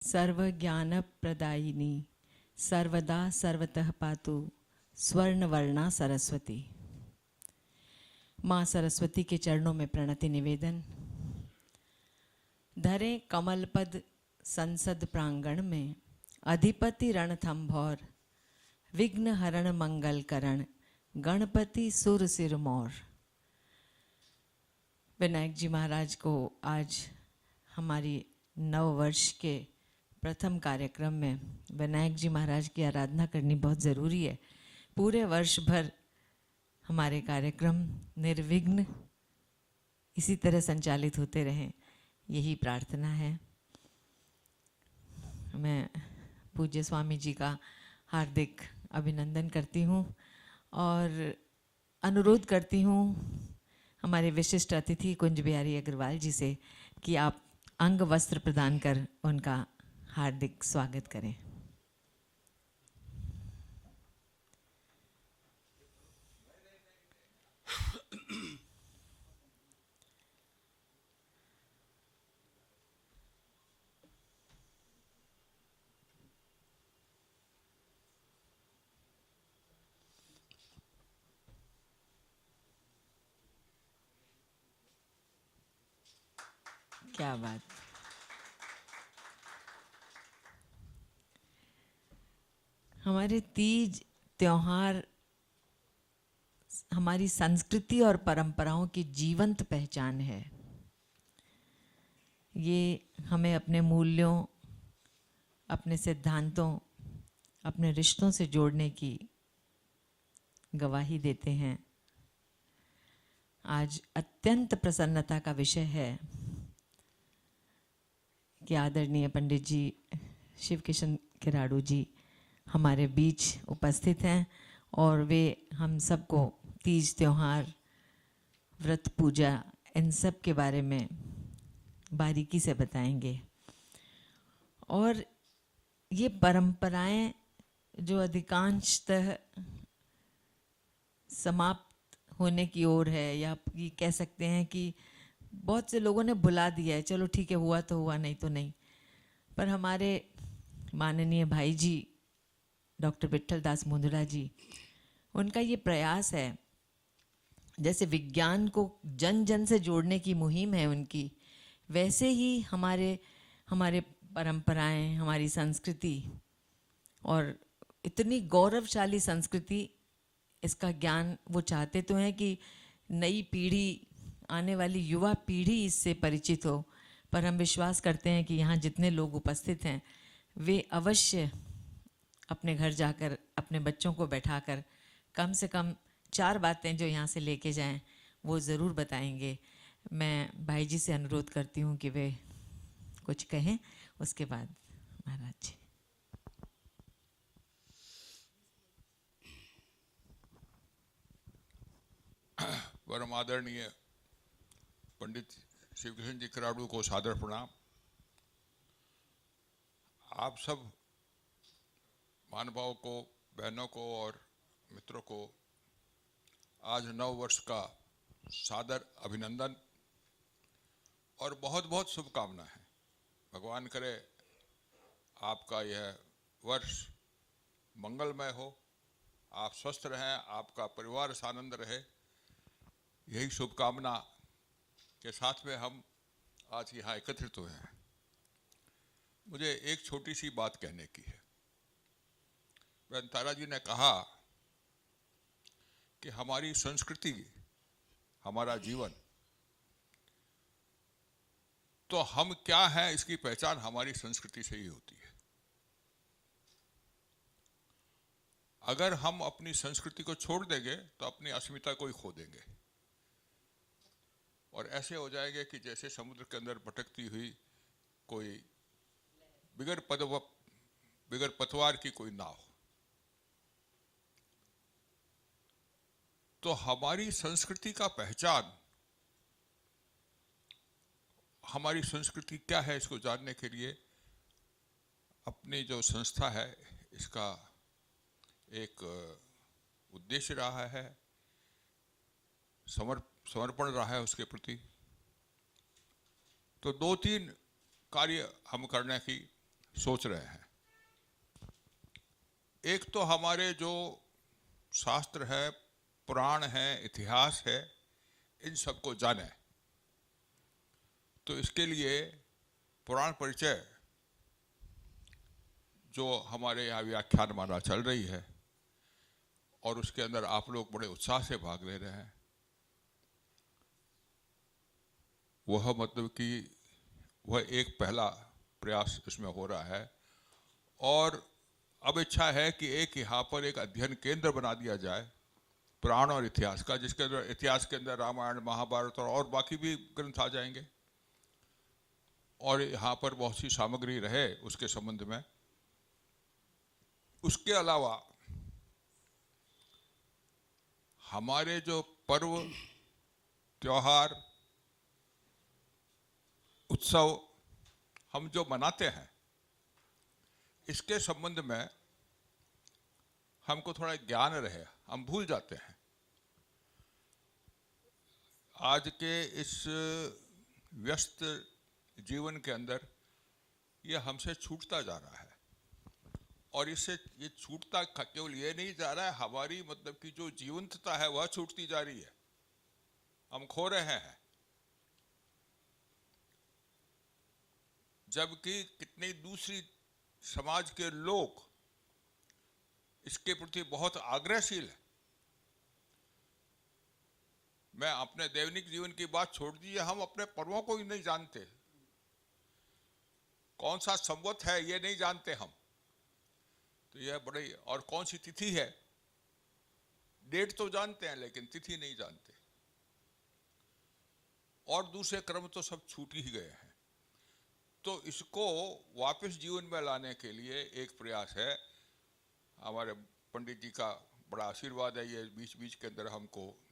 सर्वज्ञानप्रदायिनी सर्वदा सर्वतः पातु स्वर्णवर्णा सरस्वती। माँ सरस्वती के चरणों में प्रणति निवेदन। धरे कमलपद संसद प्रांगण में अधिपति रणथंभौर विघ्न हरण मंगल करण गणपति सुर सिर मोर। विनायक जी महाराज को आज हमारी नव वर्ष के प्रथम कार्यक्रम में विनायक जी महाराज की आराधना करनी बहुत ज़रूरी है। पूरे वर्ष भर हमारे कार्यक्रम निर्विघ्न इसी तरह संचालित होते रहें, यही प्रार्थना है। मैं पूज्य स्वामी जी का हार्दिक अभिनंदन करती हूँ और अनुरोध करती हूँ हमारे विशिष्ट अतिथि कुंज बिहारी अग्रवाल जी से कि आप अंग वस्त्र प्रदान कर उनका हार्दिक स्वागत करें। क्या बात। हमारे तीज त्योहार हमारी संस्कृति और परंपराओं की जीवंत पहचान है। ये हमें अपने मूल्यों, अपने सिद्धांतों, अपने रिश्तों से जोड़ने की गवाही देते हैं। आज अत्यंत प्रसन्नता का विषय है कि आदरणीय पंडित जी शिव किशन किराड़ू जी हमारे बीच उपस्थित हैं और वे हम सबको तीज त्योहार, व्रत पूजा, इन सब के बारे में बारीकी से बताएंगे। और ये परंपराएं जो अधिकांशतः समाप्त होने की ओर है, या ये कह सकते हैं कि बहुत से लोगों ने भुला दिया है, चलो ठीक है हुआ तो हुआ, नहीं तो नहीं। पर हमारे माननीय भाई जी डॉक्टर विट्ठल दास मुंदड़ा जी, उनका ये प्रयास है, जैसे विज्ञान को जन जन से जोड़ने की मुहिम है उनकी, वैसे ही हमारे परंपराएं, हमारी संस्कृति और इतनी गौरवशाली संस्कृति, इसका ज्ञान वो चाहते तो हैं कि नई पीढ़ी, आने वाली युवा पीढ़ी इससे परिचित हो। पर हम विश्वास करते हैं कि यहाँ जितने लोग उपस्थित हैं वे अवश्य अपने घर जाकर अपने बच्चों को बैठाकर कम से कम 4 बातें जो यहाँ से लेके जाएं वो ज़रूर बताएंगे। मैं भाई जी से अनुरोध करती हूँ कि वे कुछ कहें, उसके बाद महाराज जी। परम आदरणीय पंडित शिव किशन जी किराड़ू को सादर प्रणाम। आप सब महानुभावों को, बहनों को और मित्रों को आज नव वर्ष का सादर अभिनंदन और बहुत बहुत शुभकामनाएं हैं। भगवान करे आपका यह वर्ष मंगलमय हो, आप स्वस्थ रहें, आपका परिवार आनंद रहे, यही शुभकामना के साथ में हम आज यहाँ एकत्रित हुए हैं। मुझे एक छोटी सी बात कहने की है। बहन तारा जी ने कहा कि हमारी संस्कृति, हमारा जीवन, तो हम क्या हैं इसकी पहचान हमारी संस्कृति से ही होती है। अगर हम अपनी संस्कृति को छोड़ देंगे तो अपनी अस्मिता को ही खो देंगे और ऐसे हो जाएंगे कि जैसे समुद्र के अंदर भटकती हुई कोई बिगर पतवार की कोई नाव। तो हमारी संस्कृति का पहचान, हमारी संस्कृति क्या है, इसको जानने के लिए अपनी जो संस्था है इसका एक उद्देश्य रहा है, समर्पण रहा है उसके प्रति। तो 2-3 कार्य हम करने की सोच रहे हैं। एक तो हमारे जो शास्त्र है, पुराण है, इतिहास है, इन सबको जाने। तो इसके लिए पुराण परिचय जो हमारे यहाँ व्याख्यान माला चल रही है और उसके अंदर आप लोग बड़े उत्साह से भाग ले रहे हैं, वह मतलब कि वह एक पहला प्रयास इसमें हो रहा है। और अब इच्छा है कि एक यहाँ पर एक अध्ययन केंद्र बना दिया जाए पुराण और इतिहास का, जिसके अंदर इतिहास के अंदर रामायण, महाभारत और बाकी भी ग्रंथ आ जाएंगे, और यहाँ पर बहुत सी सामग्री रहे उसके संबंध में। उसके अलावा हमारे जो पर्व, त्योहार, उत्सव हम जो मनाते हैं, इसके संबंध में हमको थोड़ा ज्ञान रहे। हम भूल जाते हैं। आज के इस व्यस्त जीवन के अंदर ये हमसे छूटता जा रहा है, और इससे ये छूटता केवल ये नहीं जा रहा है, हमारी मतलब की जो जीवंतता है वह छूटती जा रही है, हम खो रहे हैं। जबकि कितने दूसरी समाज के लोग इसके प्रति बहुत आग्रहशील है। मैं अपने दैनिक जीवन की बात छोड़ दीजिए, हम अपने पर्वों को ही नहीं जानते, कौन सा संवत है ये नहीं जानते हम। तो यह बड़ी, और कौन सी तिथि है, डेट तो जानते हैं लेकिन तिथि नहीं जानते, और दूसरे क्रम तो सब छूट ही गए हैं। तो इसको वापस जीवन में लाने के लिए एक प्रयास है। हमारे पंडित जी का बड़ा आशीर्वाद है, ये बीच बीच के अंदर हमको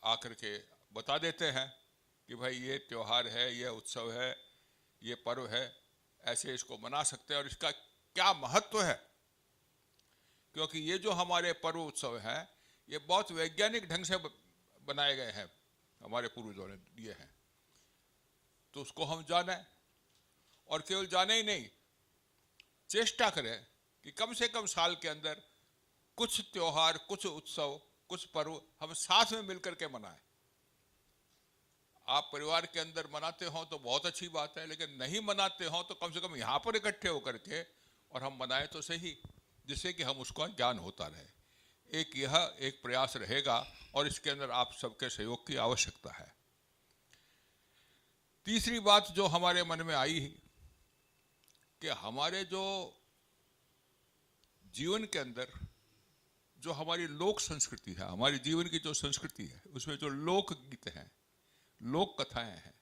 आकर के बता देते हैं कि भाई ये त्योहार है, ये उत्सव है, ये पर्व है, ऐसे इसको मना सकते हैं और इसका क्या महत्व है। क्योंकि ये जो हमारे पर्व उत्सव हैं, ये बहुत वैज्ञानिक ढंग से बनाए गए हैं, हमारे पूर्वजों ने दिए हैं। तो उसको हम जाने, और केवल जाने ही नहीं, चेष्टा करें कि कम से कम साल के अंदर कुछ त्योहार, कुछ उत्सव, कुछ पर्व हम साथ में मिलकर के मनाएं। आप परिवार के अंदर मनाते हो तो बहुत अच्छी बात है, लेकिन नहीं मनाते हो तो कम से कम यहाँ पर इकट्ठे होकर के और हम मनाएं तो सही, जिससे कि हम उसका ज्ञान होता रहे। यह एक प्रयास रहेगा और इसके अंदर आप सबके सहयोग की आवश्यकता है। तीसरी बात जो हमारे मन में आई कि हमारे जो जीवन के अंदर जो हमारी लोक संस्कृति है, हमारी जीवन की जो संस्कृति है, उसमें जो लोकगीत हैं, लोक कथाएं हैं,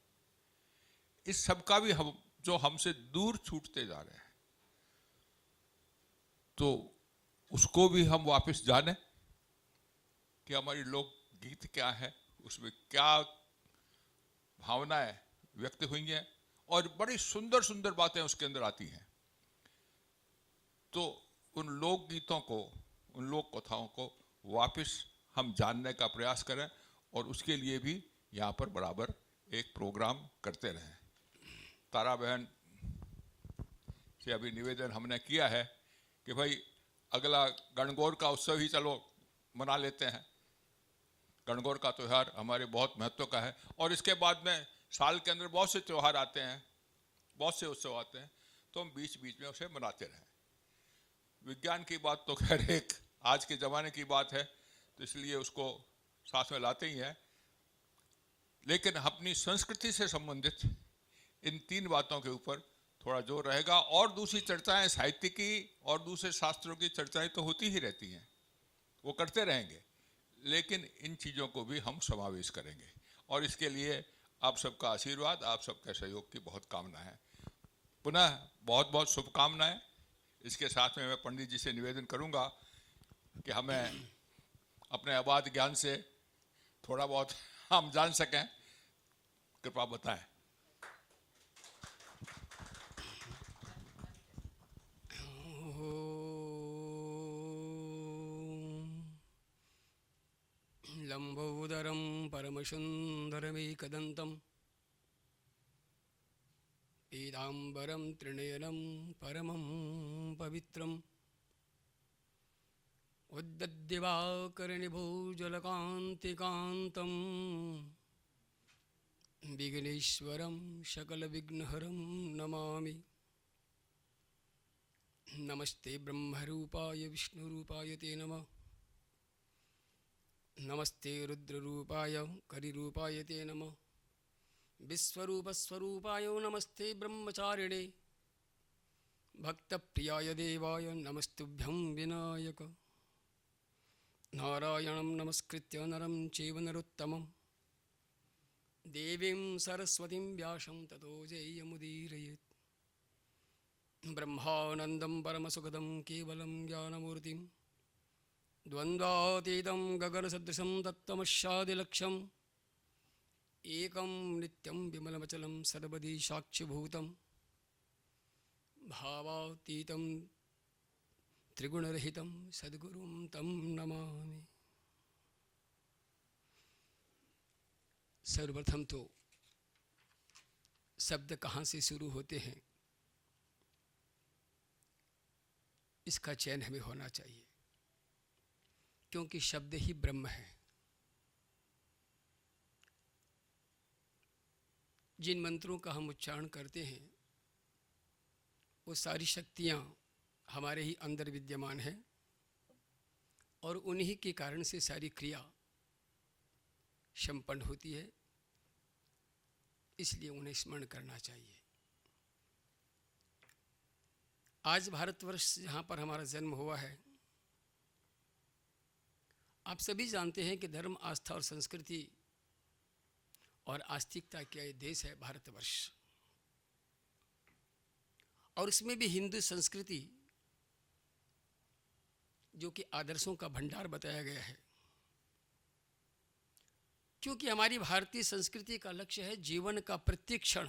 इस सब का भी हम जो हमसे दूर छूटते जा रहे हैं, तो उसको भी हम वापस जाने कि हमारी लोकगीत क्या है, उसमें क्या भावनाएं व्यक्त हुई हैं, और बड़ी सुंदर सुंदर बातें उसके अंदर आती हैं। तो उन लोकगीतों को, उन लोक कथाओं को वापस हम जानने का प्रयास करें, और उसके लिए भी यहाँ पर बराबर एक प्रोग्राम करते रहें। तारा बहन से अभी निवेदन हमने किया है कि भाई अगला गणगौर का उत्सव ही चलो मना लेते हैं। गणगौर का त्यौहार हमारे बहुत महत्व का है, और इसके बाद में साल के अंदर बहुत से त्यौहार आते हैं, बहुत से उत्सव आते हैं, तो हम बीच बीच में उसे मनाते रहें। विज्ञान की बात तो खैर एक आज के ज़माने की बात है, तो इसलिए उसको साथ में लाते ही हैं, लेकिन अपनी संस्कृति से संबंधित इन तीन बातों के ऊपर थोड़ा जोर रहेगा। और दूसरी चर्चाएं, साहित्य की और दूसरे शास्त्रों की चर्चाएं तो होती ही रहती हैं, वो करते रहेंगे, लेकिन इन चीज़ों को भी हम समावेश करेंगे। और इसके लिए आप सबका आशीर्वाद, आप सबके सहयोग की बहुत कामना है। पुनः बहुत बहुत शुभकामनाएं। इसके साथ में मैं पंडित जी से निवेदन करूंगा कि हमें अपने अबाध ज्ञान से थोड़ा बहुत हम जान सकें, कृपा बताएं। लंबोदरं परमसुंदरमेकदंतं पीताम्बरधरं पीताम्बरं त्रिनयनं परमं पवित्रम् उद्दद्दिवाकरनिभोजलकान्तिकान्तं विघ्नेश्वरं सकलविघ्नहरं नमामि। नमस्ते ब्रह्मरूपाय विष्णुरूपाय ते नमः। नमस्ते रुद्ररूपाय करिरूपाय ते नमः। विश्वरूपस्वरूपाय नमस्ते ब्रह्मचारिणे भक्तप्रियाय देवाय नमस्तुभ्यं विनायक। नारायणं नमस्कृत्य नरं चैव नरोत्तमं देवीं सरस्वतीं व्यासं ततो जयमुदीरयेत्। ब्रह्मानन्दं परमसुखदं केवलं ज्ञानमूर्तिं द्वन्द्वातीतं गगनसदृशं तत्त्वमस्यादिलक्ष्यम् एकं नित्यं विमलमचलं सर्वदी साक्षिभूतं भावातीतं त्रिगुणरहितं सद्गुरुं तं नमामि। सर्वप्रथम तो शब्द कहाँ से शुरू होते हैं इसका चयन हमें होना चाहिए, क्योंकि शब्द ही ब्रह्म है। जिन मंत्रों का हम उच्चारण करते हैं वो सारी शक्तियाँ हमारे ही अंदर विद्यमान है और उन्हीं के कारण से सारी क्रिया संपन्न होती है, इसलिए उन्हें स्मरण करना चाहिए। आज भारतवर्ष जहाँ पर हमारा जन्म हुआ है, आप सभी जानते हैं कि धर्म, आस्था और संस्कृति और आस्तिकता का ये देश है भारतवर्ष, और इसमें भी हिंदू संस्कृति जो कि आदर्शों का भंडार बताया गया है। क्योंकि हमारी भारतीय संस्कृति का लक्ष्य है जीवन का प्रत्येक क्षण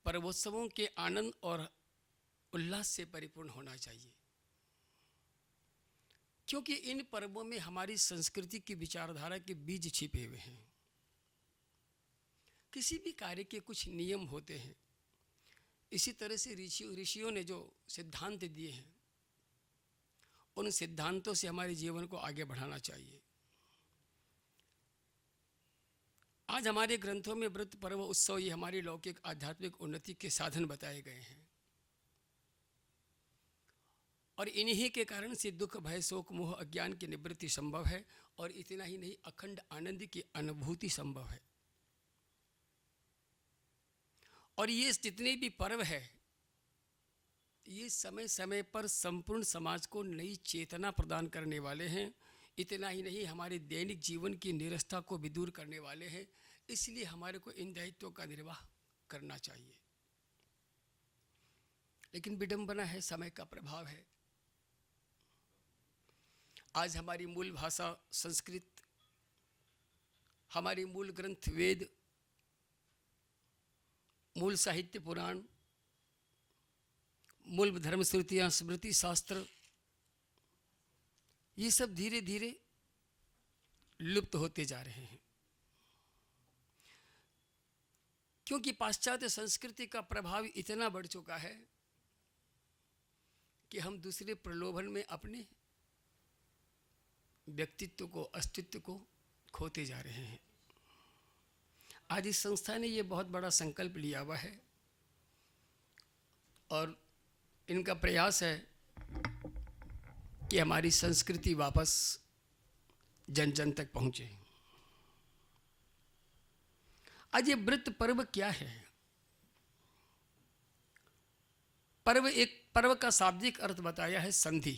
पर्वोत्सवों के आनंद और उल्लास से परिपूर्ण होना चाहिए, क्योंकि इन पर्वों में हमारी संस्कृति की विचारधारा के बीज छिपे हुए हैं। किसी भी कार्य के कुछ नियम होते हैं, इसी तरह से ऋषियों ने जो सिद्धांत दिए हैं उन सिद्धांतों से हमारे जीवन को आगे बढ़ाना चाहिए। आज हमारे ग्रंथों में व्रत, पर्व, उत्सव ये हमारी लौकिक आध्यात्मिक उन्नति के साधन बताए गए हैं, और इन्हीं के कारण से दुख, भय, शोक, मोह, अज्ञान की निवृत्ति संभव है, और इतना ही नहीं, अखंड आनंद की अनुभूति संभव है। और ये जितने भी पर्व है ये समय समय पर संपूर्ण समाज को नई चेतना प्रदान करने वाले हैं। इतना ही नहीं, हमारे दैनिक जीवन की निरस्ता को भी दूर करने वाले हैं, इसलिए हमारे को इन दायित्वों का निर्वाह करना चाहिए। लेकिन विडंबना है, समय का प्रभाव है। आज हमारी मूल भाषा संस्कृत, हमारी मूल ग्रंथ वेद, मूल साहित्य पुराण, मूल धर्म श्रुतियाँ, स्मृति शास्त्र, ये सब धीरे धीरे लुप्त होते जा रहे हैं, क्योंकि पाश्चात्य संस्कृति का प्रभाव इतना बढ़ चुका है कि हम दूसरे प्रलोभन में अपने व्यक्तित्व को, अस्तित्व को खोते जा रहे हैं। आज इस संस्था ने ये बहुत बड़ा संकल्प लिया हुआ है और इनका प्रयास है कि हमारी संस्कृति वापस जन जन तक पहुंचे। आज ये व्रत पर्व क्या है? पर्व का शाब्दिक अर्थ बताया है संधि।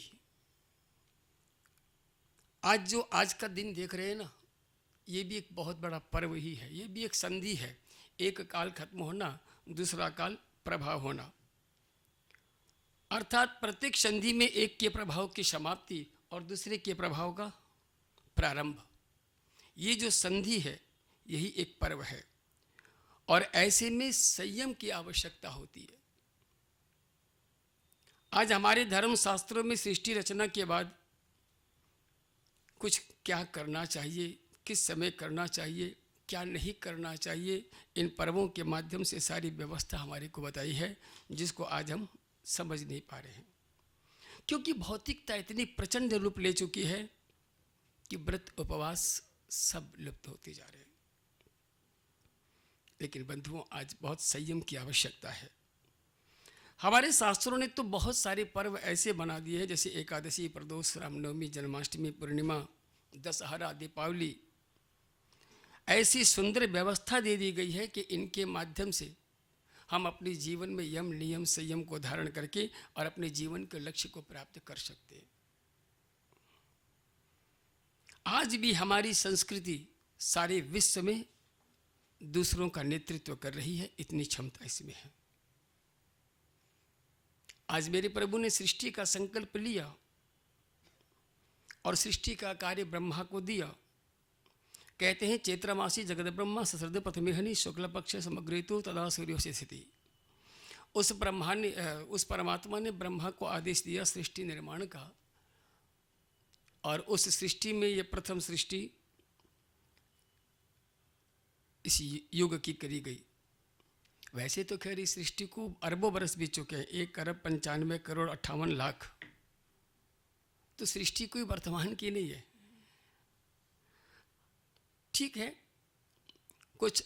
आज का दिन देख रहे हैं ना, ये भी एक बहुत बड़ा पर्व ही है, ये भी एक संधि है। एक काल खत्म होना, दूसरा काल प्रभाव होना, अर्थात प्रत्येक संधि में एक के प्रभाव की समाप्ति और दूसरे के प्रभाव का प्रारंभ। ये जो संधि है यही एक पर्व है, और ऐसे में संयम की आवश्यकता होती है। आज हमारे धर्म शास्त्रों में सृष्टि रचना के बाद कुछ क्या करना चाहिए, किस समय करना चाहिए, क्या नहीं करना चाहिए, इन पर्वों के माध्यम से सारी व्यवस्था हमारे को बताई है, जिसको आज हम समझ नहीं पा रहे हैं। क्योंकि भौतिकता इतनी प्रचंड रूप ले चुकी है कि व्रत उपवास सब लुप्त होते जा रहे हैं। लेकिन बंधुओं, आज बहुत संयम की आवश्यकता है। हमारे शास्त्रों ने तो बहुत सारे पर्व ऐसे बना दिए हैं, जैसे एकादशी, प्रदोष, रामनवमी, जन्माष्टमी, पूर्णिमा, दशहरा, दीपावली, ऐसी सुंदर व्यवस्था दे दी गई है कि इनके माध्यम से हम अपने जीवन में यम, नियम, संयम को धारण करके और अपने जीवन के लक्ष्य को प्राप्त कर सकते हैं। आज भी हमारी संस्कृति सारे विश्व में दूसरों का नेतृत्व कर रही है, इतनी क्षमता इसमें है। आज मेरे प्रभु ने सृष्टि का संकल्प लिया और सृष्टि का कार्य ब्रह्मा को दिया। कहते हैं चैत्रमासी जगत ब्रह्मा ससृद प्रथमेहनि शुक्ल पक्ष समग्रेतु तदा सूर्यो से स्थिति। उस परमात्मा ने ब्रह्मा को आदेश दिया सृष्टि निर्माण का, और उस सृष्टि में ये प्रथम सृष्टि इस युग की करी गई। वैसे तो खैर इस सृष्टि को अरबों बरस बीत चुके हैं, 1,95,58,00,000। तो सृष्टि कोई वर्तमान की नहीं है। ठीक है, कुछ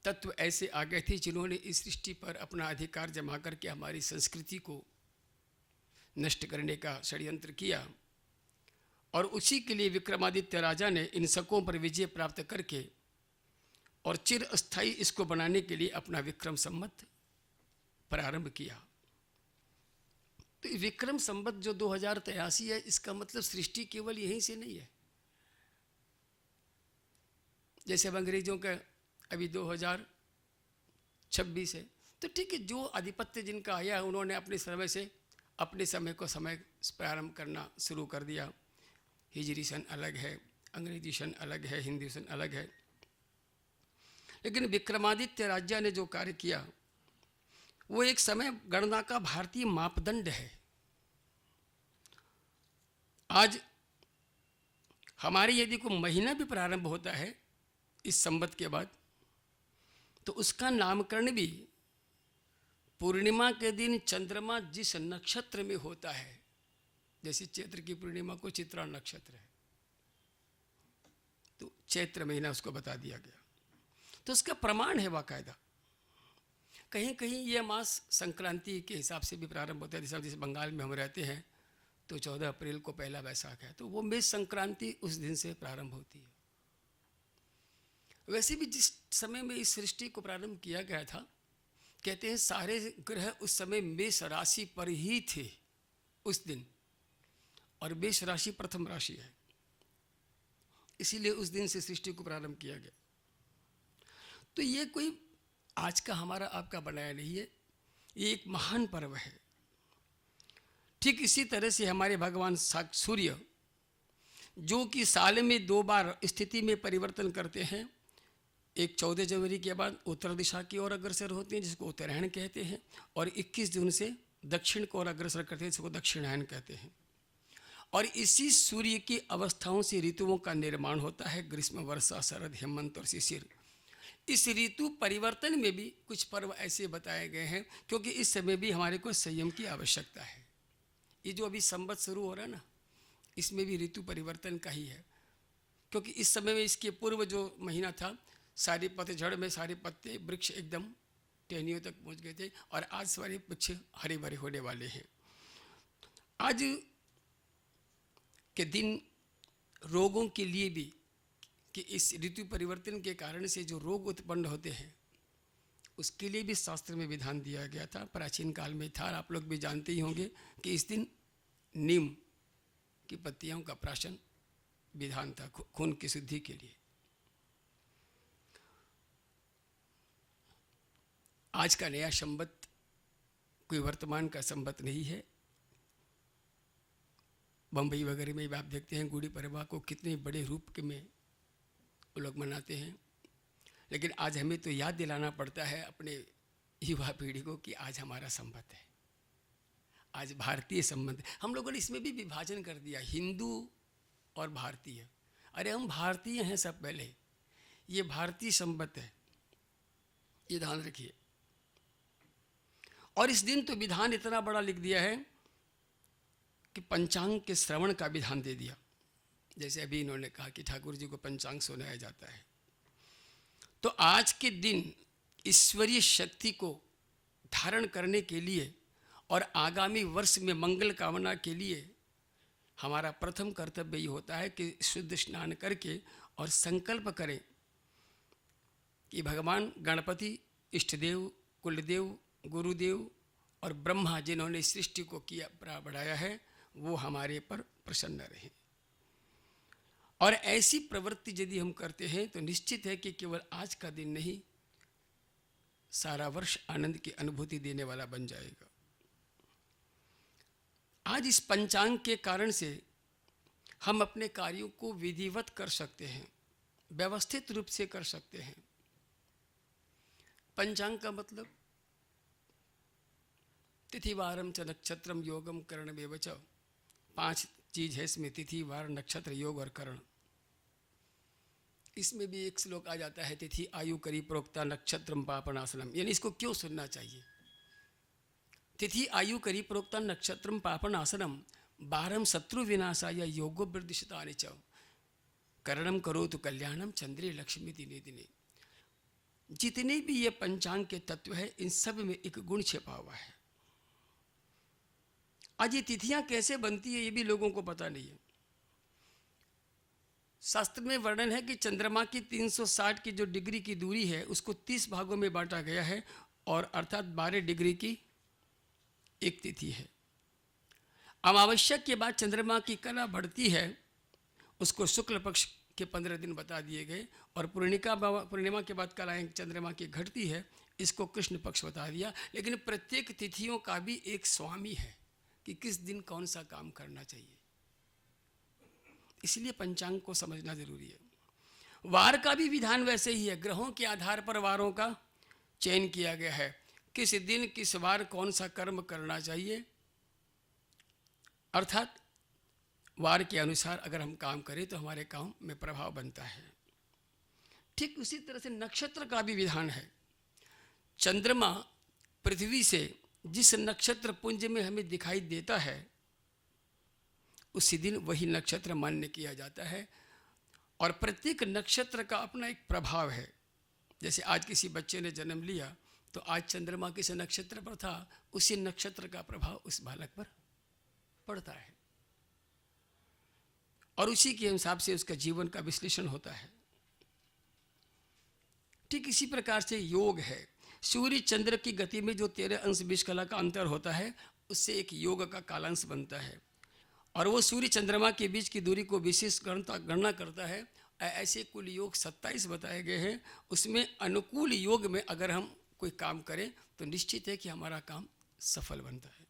तत्व ऐसे आ गए थे जिन्होंने इस सृष्टि पर अपना अधिकार जमा करके हमारी संस्कृति को नष्ट करने का षड्यंत्र किया, और उसी के लिए विक्रमादित्य राजा ने इन शकों पर विजय प्राप्त करके और चिरस्थायी इसको बनाने के लिए अपना विक्रम संवत प्रारंभ किया। तो विक्रम संवत जो 2083 है, इसका मतलब सृष्टि केवल यहीं से नहीं है। जैसे अब अंग्रेजों का अभी 2026 है, तो ठीक है, जो आधिपत्य जिनका आया है उन्होंने अपने समय को प्रारंभ करना शुरू कर दिया। हिजरी सन अलग है, अंग्रेजी सन अलग है, हिंदी सन अलग है। लेकिन विक्रमादित्य राजा ने जो कार्य किया वो एक समय गणना का भारतीय मापदंड है। आज हमारे यदि कोई महीना भी प्रारंभ होता है इस संवत के बाद, तो उसका नामकरण भी पूर्णिमा के दिन चंद्रमा जिस नक्षत्र में होता है, जैसे चैत्र की पूर्णिमा को चित्रा नक्षत्र है, तो चैत्र महीना उसको बता दिया गया। तो उसका प्रमाण है बाकायदा। कहीं कहीं ये मास संक्रांति के हिसाब से भी प्रारंभ होता है। जैसे बंगाल में हम रहते हैं तो 14 अप्रैल को पहला वैसाख है, तो वो मेष संक्रांति उस दिन से प्रारंभ होती है। वैसे भी जिस समय में इस सृष्टि को प्रारंभ किया गया था, कहते हैं सारे ग्रह उस समय मेष राशि पर ही थे उस दिन, और मेष राशि प्रथम राशि है, इसीलिए उस दिन से सृष्टि को प्रारंभ किया गया। तो ये कोई आज का हमारा आपका बनाया नहीं है, ये एक महान पर्व है। ठीक इसी तरह से हमारे भगवान सूर्य, जो कि साल में 2 बार स्थिति में परिवर्तन करते हैं, एक 14 जनवरी के बाद उत्तर दिशा की ओर अग्रसर होते हैं जिसको उत्तरायण कहते हैं, और 21 जून से दक्षिण की ओर अग्रसर करते हैं जिसको दक्षिणायन कहते हैं। और इसी सूर्य की अवस्थाओं से ऋतुओं का निर्माण होता है, ग्रीष्म, वर्षा, शरद, हेमंत और शिशिर। इस ऋतु परिवर्तन में भी कुछ पर्व ऐसे बताए गए हैं, क्योंकि इस समय भी हमारे को संयम की आवश्यकता है। ये जो अभी संवत शुरू हो रहा है ना, इसमें भी ऋतु परिवर्तन का ही है, क्योंकि इस समय में इसके पूर्व जो महीना था, सारी पतझड़ में सारे पत्ते वृक्ष एकदम टहनियों तक पहुंच गए थे, और आज सारे वृक्ष हरे भरे होने वाले हैं। आज के दिन रोगों के लिए भी, कि इस ऋतु परिवर्तन के कारण से जो रोग उत्पन्न होते हैं उसके लिए भी शास्त्र में विधान दिया गया था, प्राचीन काल में था। और आप लोग भी जानते ही होंगे कि इस दिन नीम की पत्तियों का प्राशन विधान था खून की शुद्धि के लिए। आज का नया संवत कोई वर्तमान का संवत नहीं है। बम्बई वगैरह में भी आप देखते हैं गुड़ी पड़वा को कितने बड़े रूप के में वो लोग मनाते हैं, लेकिन आज हमें तो याद दिलाना पड़ता है अपने युवा पीढ़ी को कि आज हमारा संवत है, आज भारतीय संबंध। हम लोगों ने इसमें भी विभाजन कर दिया, हिंदू और भारतीय। अरे हम भारतीय हैं सब पहले, ये भारतीय संबत है, ये ध्यान रखिए। और इस दिन तो विधान इतना बड़ा लिख दिया है कि पंचांग के श्रवण का विधान दे दिया। जैसे अभी इन्होंने कहा कि ठाकुर जी को पंचांग सुनाया जाता है, तो आज के दिन ईश्वरीय शक्ति को धारण करने के लिए और आगामी वर्ष में मंगल कामना के लिए हमारा प्रथम कर्तव्य ये होता है कि शुद्ध स्नान करके और संकल्प करें कि भगवान गणपति, इष्टदेव, कुलदेव, गुरुदेव और ब्रह्मा जिन्होंने सृष्टि को किया बढ़ाया है, वो हमारे पर प्रसन्न रहे। और ऐसी प्रवृत्ति यदि हम करते हैं तो निश्चित है कि केवल आज का दिन नहीं, सारा वर्ष आनंद की अनुभूति देने वाला बन जाएगा। आज इस पंचांग के कारण से हम अपने कार्यों को विधिवत कर सकते हैं, व्यवस्थित रूप से कर सकते हैं। पंचांग का मतलब तिथि वारम च नक्षत्रम योगम करणमेव च, 5 चीज है इसमें, तिथि वार नक्षत्र योग और करण। इसमें भी एक श्लोक आ जाता है, तिथि आयु करी प्रोक्ता नक्षत्रम पापनाशनम, यानी इसको क्यों सुनना चाहिए। तिथि आयु करी प्रोक्ता नक्षत्रम पापनाशनम, बारम शत्रु विनाशाय योगो वृद्धिशतानि च, करणम करोतु कल्याणम चंद्रे लक्ष्मी दिने दिने। जितने भी ये पंचांग के तत्व है, इन सब में एक गुण छिपा हुआ है। आज ये तिथियां कैसे बनती है ये भी लोगों को पता नहीं है। शास्त्र में वर्णन है कि चंद्रमा की 360 की जो डिग्री की दूरी है उसको 30 भागों में बांटा गया है, और अर्थात 12 डिग्री की एक तिथि है। अमावस्या के बाद चंद्रमा की कला बढ़ती है, उसको शुक्ल पक्ष के 15 दिन बता दिए गए, और पूर्णिमा के बाद कलाएं चंद्रमा की घटती है, इसको कृष्ण पक्ष बता दिया। लेकिन प्रत्येक तिथियों का भी एक स्वामी है कि किस दिन कौन सा काम करना चाहिए, इसलिए पंचांग को समझना जरूरी है। वार का भी विधान वैसे ही है, ग्रहों के आधार पर वारों का चयन किया गया है, किस दिन किस वार कौन सा कर्म करना चाहिए, अर्थात वार के अनुसार अगर हम काम करें तो हमारे काम में प्रभाव बनता है। ठीक उसी तरह से नक्षत्र का भी विधान है। चंद्रमा पृथ्वी से जिस नक्षत्र पुंज में हमें दिखाई देता है, उसी दिन वही नक्षत्र मान्य किया जाता है, और प्रत्येक नक्षत्र का अपना एक प्रभाव है। जैसे आज किसी बच्चे ने जन्म लिया तो आज चंद्रमा किस नक्षत्र पर था, उसी नक्षत्र का प्रभाव उस बालक पर पड़ता है, और उसी के हिसाब से उसका जीवन का विश्लेषण होता है। ठीक इसी प्रकार से योग है। सूर्य चंद्र की गति में जो 13 अंश 20 कला का अंतर होता है, उससे एक योग का कालांश बनता है, और वो सूर्य चंद्रमा के बीच की दूरी को विशेष गणना करता है। ऐसे कुल योग 27 बताए गए हैं। उसमें अनुकूल योग में अगर हम कोई काम करें तो निश्चित है कि हमारा काम सफल बनता है।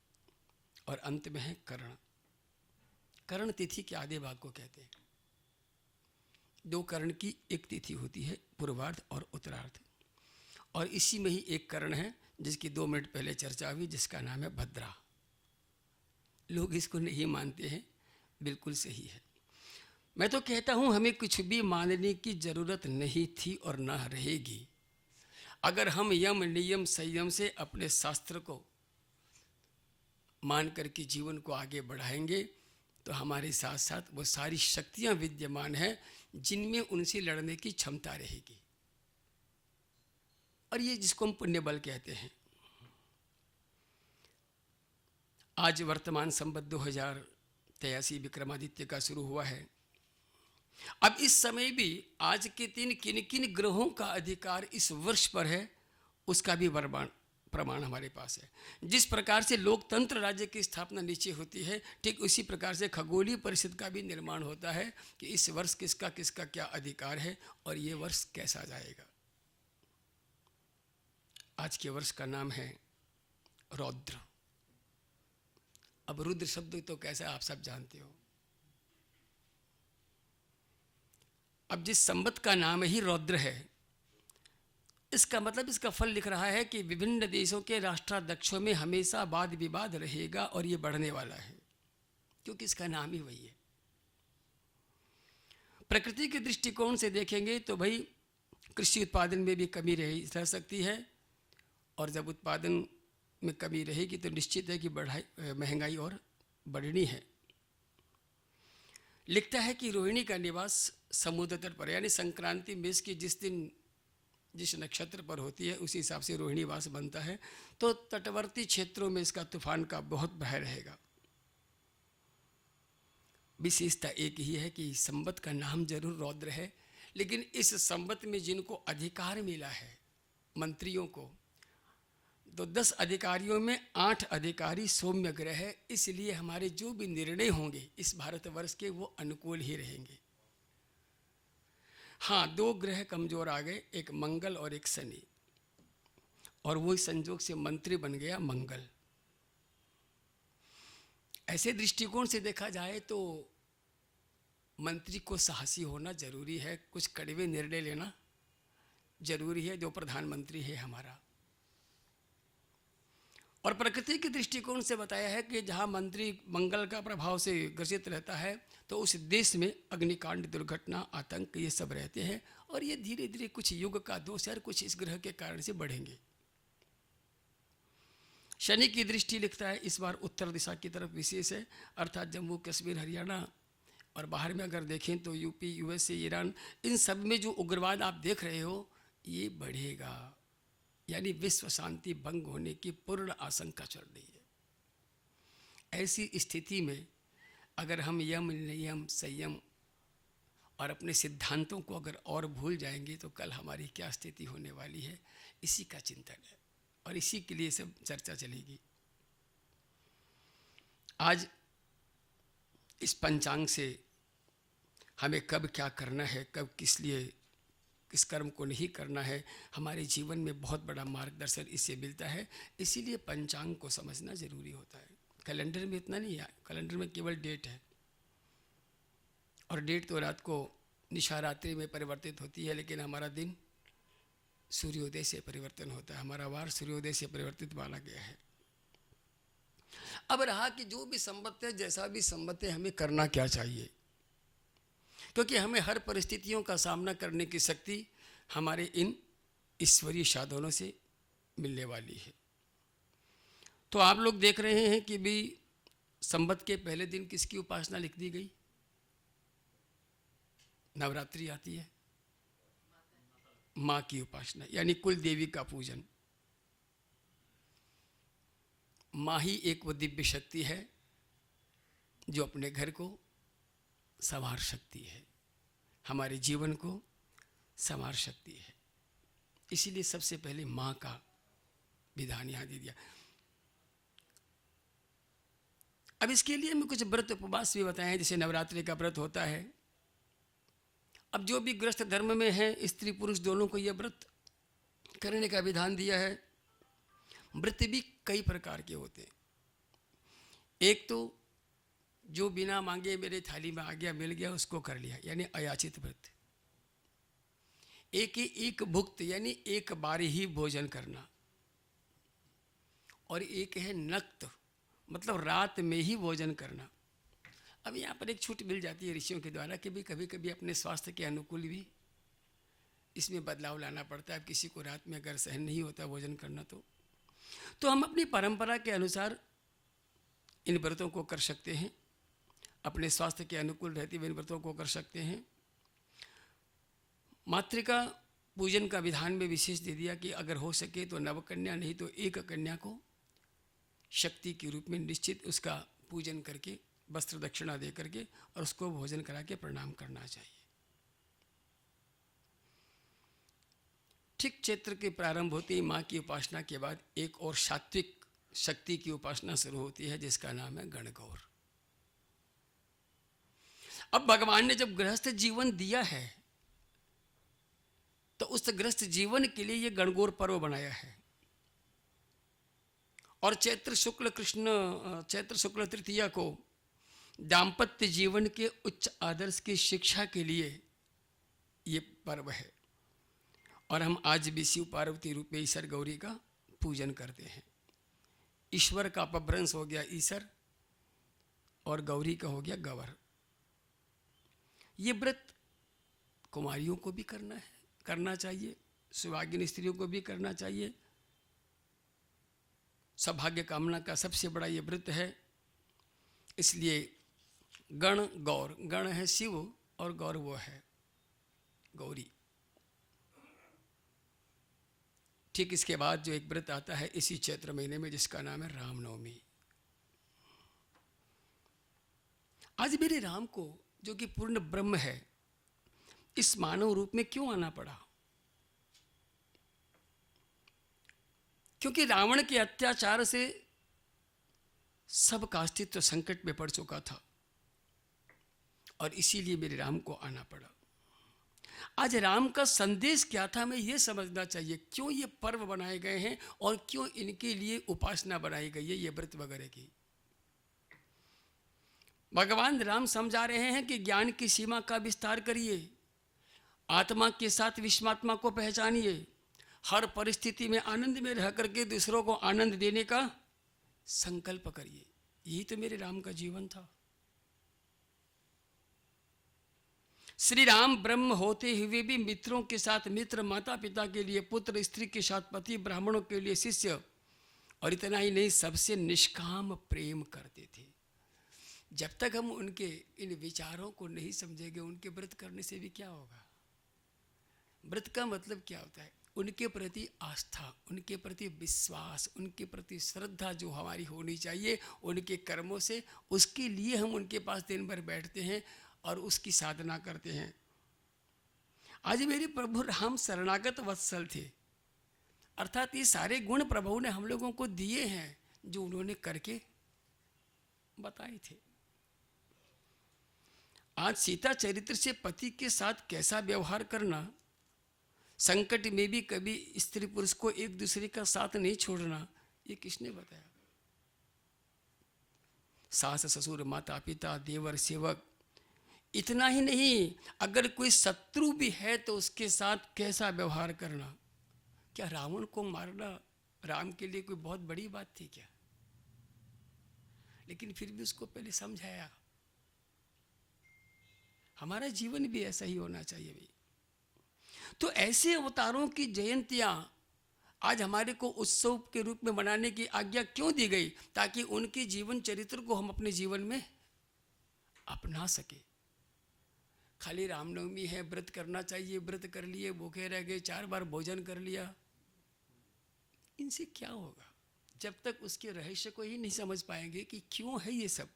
और अंत में है करण। करण तिथि के आधे भाग को कहते हैं। 2 करण की एक तिथि होती है, पूर्वार्ध और उत्तरार्ध, और इसी में ही एक करण है जिसकी 2 मिनट पहले चर्चा हुई, जिसका नाम है भद्रा। लोग इसको नहीं मानते हैं, बिल्कुल सही है। मैं तो कहता हूं हमें कुछ भी मानने की जरूरत नहीं थी और ना रहेगी। अगर हम यम नियम संयम से अपने शास्त्र को मान करके जीवन को आगे बढ़ाएंगे तो हमारे साथ साथ वो सारी शक्तियां विद्यमान हैं जिनमें उनसे लड़ने की क्षमता रहेगी, और ये जिसको हम पुण्य बल कहते हैं। आज वर्तमान संवत 2083 विक्रमादित्य का शुरू हुआ है। अब इस समय भी आज के दिन किन किन ग्रहों का अधिकार इस वर्ष पर है, उसका भी प्रमाण हमारे पास है। जिस प्रकार से लोकतंत्र राज्य की स्थापना नीचे होती है, ठीक उसी प्रकार से खगोलीय परिषद का भी निर्माण होता है कि इस वर्ष किसका किसका क्या अधिकार है और ये वर्ष कैसा जाएगा। आज के वर्ष का नाम है रौद्र। अब रुद्र शब्द तो कैसा आप सब जानते हो। अब जिस संवत का नाम ही रौद्र है, इसका मतलब, इसका फल लिख रहा है कि विभिन्न देशों के राष्ट्राध्यक्षों में हमेशा वाद विवाद रहेगा और ये बढ़ने वाला है, क्योंकि इसका नाम ही वही है। प्रकृति के दृष्टिकोण से देखेंगे तो भाई कृषि उत्पादन में भी कमी रह सकती है, और जब उत्पादन में कमी रहेगी तो निश्चित है कि महंगाई और बढ़नी है। लिखता है कि रोहिणी का निवास समुद्र तट पर, यानी संक्रांति मेष की जिस दिन जिस नक्षत्र पर होती है उसी हिसाब से रोहिणी वास बनता है। तो तटवर्ती क्षेत्रों में इसका तूफान का बहुत भय रहेगा। विशेषता एक ही है कि संवत का नाम जरूर रौद्र है, लेकिन इस संवत में जिनको अधिकार मिला है मंत्रियों को, तो 10 अधिकारियों में 8 अधिकारी सौम्य ग्रह है, इसलिए हमारे जो भी निर्णय होंगे इस भारतवर्ष के वो अनुकूल ही रहेंगे। हाँ, 2 ग्रह कमजोर आ गए, एक मंगल और एक शनि, और वही संजोग से मंत्री बन गया मंगल। ऐसे दृष्टिकोण से देखा जाए तो मंत्री को साहसी होना जरूरी है, कुछ कड़वे निर्णय लेना जरूरी है, जो प्रधानमंत्री है हमारा। और प्रकृति के दृष्टिकोण से बताया है कि जहाँ मंत्री मंगल का प्रभाव से ग्रसित रहता है तो उस देश में अग्निकांड, दुर्घटना, आतंक ये सब रहते हैं, और ये धीरे धीरे कुछ युग का दोष है और कुछ इस ग्रह के कारण से बढ़ेंगे। शनि की दृष्टि लिखता है इस बार उत्तर दिशा की तरफ विशेष है, अर्थात जम्मू कश्मीर, हरियाणा और बाहर में अगर देखें तो यूपी, यूएसए, ईरान, इन सब में जो उग्रवाद आप देख रहे हो ये बढ़ेगा, यानी विश्व शांति भंग होने की पूर्ण आशंका चल रही है। ऐसी स्थिति में अगर हम यम, नियम, संयम और अपने सिद्धांतों को अगर और भूल जाएंगे तो कल हमारी क्या स्थिति होने वाली है, इसी का चिंतन है और इसी के लिए सब चर्चा चलेगी। आज इस पंचांग से हमें कब क्या करना है, कब किस लिए किस कर्म को नहीं करना है, हमारे जीवन में बहुत बड़ा मार्गदर्शन इससे मिलता है। इसीलिए पंचांग को समझना जरूरी होता है। कैलेंडर में इतना नहीं है, कैलेंडर में केवल डेट है, और डेट तो रात को निशारात्रि में परिवर्तित होती है, लेकिन हमारा दिन सूर्योदय से परिवर्तन होता है, हमारा वार सूर्योदय से परिवर्तित माना गया है। अब रहा कि जो भी संवत है, जैसा भी संवत है, हमें करना क्या चाहिए, क्योंकि हमें हर परिस्थितियों का सामना करने की शक्ति हमारे इन ईश्वरीय साधनों से मिलने वाली है। तो आप लोग देख रहे हैं कि भी संवत के पहले दिन किसकी उपासना लिख दी गई? नवरात्रि आती है, माँ की उपासना, यानी कुल देवी का पूजन। माँ ही एक वो दिव्य शक्ति है जो अपने घर को संवार सकती है, हमारे जीवन को संवार सकती है। इसीलिए सबसे पहले माँ का विधान यहाँ दे दिया। अब इसके लिए मैं कुछ व्रत उपवास भी बताए हैं, जैसे नवरात्रि का व्रत होता है। अब जो भी गृहस्थ धर्म में है, स्त्री पुरुष दोनों को यह व्रत करने का विधान दिया है। व्रत भी कई प्रकार के होते हैं। एक तो जो बिना मांगे मेरे थाली में आ गया, मिल गया, उसको कर लिया, यानी अयाचित व्रत। एक ही एक भुक्त, यानी एक बार ही भोजन करना। और एक है नक्त, मतलब रात में ही भोजन करना। अब यहाँ पर एक छूट मिल जाती है ऋषियों के द्वारा कि भी कभी कभी अपने स्वास्थ्य के अनुकूल भी इसमें बदलाव लाना पड़ता है। अब किसी को रात में अगर सहन नहीं होता भोजन करना, तो हम अपनी परंपरा के अनुसार इन व्रतों को कर सकते हैं। अपने स्वास्थ्य के अनुकूल रहते हुए इन व्रतों को कर सकते हैं। मातृका पूजन का विधान में विशेष दे दिया कि अगर हो सके तो नवकन्या, नहीं तो एक कन्या को शक्ति के रूप में निश्चित उसका पूजन करके, वस्त्र दक्षिणा दे करके और उसको भोजन करा के प्रणाम करना चाहिए। ठीक चैत्र के प्रारंभ होते ही माँ की उपासना के बाद एक और सात्विक शक्ति की उपासना शुरू होती है, जिसका नाम है गणगौर। अब भगवान ने जब गृहस्थ जीवन दिया है तो उस गृहस्थ जीवन के लिए ये गणगौर पर्व बनाया है। और चैत्र शुक्ल तृतीया को दाम्पत्य जीवन के उच्च आदर्श की शिक्षा के लिए ये पर्व है। और हम आज भी शिव पार्वती रूप में ईश्वर गौरी का पूजन करते हैं। ईश्वर का अपभ्रंश हो गया ईश्वर और गौरी का हो गया गवर। ये व्रत कुमारियों को भी करना है, करना चाहिए, सुहागिन स्त्रियों को भी करना चाहिए। सौभाग्य कामना का सबसे बड़ा ये व्रत है। इसलिए गण गौर, गण है शिव और गौर वो है गौरी। ठीक इसके बाद जो एक व्रत आता है इसी चैत्र महीने में, जिसका नाम है रामनवमी। आज मेरे राम को, जो कि पूर्ण ब्रह्म है, इस मानव रूप में क्यों आना पड़ा? क्योंकि रावण के अत्याचार से सबका अस्तित्व संकट में पड़ चुका था और इसीलिए मेरे राम को आना पड़ा। आज राम का संदेश क्या था, हमें यह समझना चाहिए। क्यों ये पर्व बनाए गए हैं और क्यों इनके लिए उपासना बनाई गई है, ये व्रत वगैरह की। भगवान राम समझा रहे हैं कि ज्ञान की सीमा का विस्तार करिए, आत्मा के साथ विश्वात्मा को पहचानिए, हर परिस्थिति में आनंद में रह करके दूसरों को आनंद देने का संकल्प करिए। यही तो मेरे राम का जीवन था। श्री राम ब्रह्म होते हुए भी मित्रों के साथ मित्र, माता पिता के लिए पुत्र, स्त्री के साथ पति, ब्राह्मणों के लिए शिष्य, और इतना ही नहीं, सबसे निष्काम प्रेम करते थे। जब तक हम उनके इन विचारों को नहीं समझेंगे, उनके व्रत करने से भी क्या होगा? व्रत का मतलब क्या होता है? उनके प्रति आस्था, उनके प्रति विश्वास, उनके प्रति श्रद्धा जो हमारी होनी चाहिए उनके कर्मों से। उसके लिए हम उनके पास दिन भर बैठते हैं और उसकी साधना करते हैं। आज मेरे प्रभु राम शरणागत वत्सल थे, अर्थात ये सारे गुण प्रभु ने हम लोगों को दिए हैं जो उन्होंने करके बताए थे। आज सीता चरित्र से पति के साथ कैसा व्यवहार करना, संकट में भी कभी स्त्री पुरुष को एक दूसरे का साथ नहीं छोड़ना, ये किसने बताया? सास ससुर, माता पिता, देवर सेवक, इतना ही नहीं, अगर कोई शत्रु भी है तो उसके साथ कैसा व्यवहार करना। क्या रावण को मारना राम के लिए कोई बहुत बड़ी बात थी क्या? लेकिन फिर भी उसको पहले समझाया। हमारा जीवन भी ऐसा ही होना चाहिए भाई। तो ऐसे अवतारों की जयंतियां आज हमारे को उत्सव के रूप में मनाने की आज्ञा क्यों दी गई? ताकि उनके जीवन चरित्र को हम अपने जीवन में अपना सके। खाली रामनवमी है, व्रत करना चाहिए, व्रत कर लिए, भूखे रह गए, 4 बार भोजन कर लिया, इनसे क्या होगा? जब तक उसके रहस्य को ही नहीं समझ पाएंगे कि क्यों है ये सब।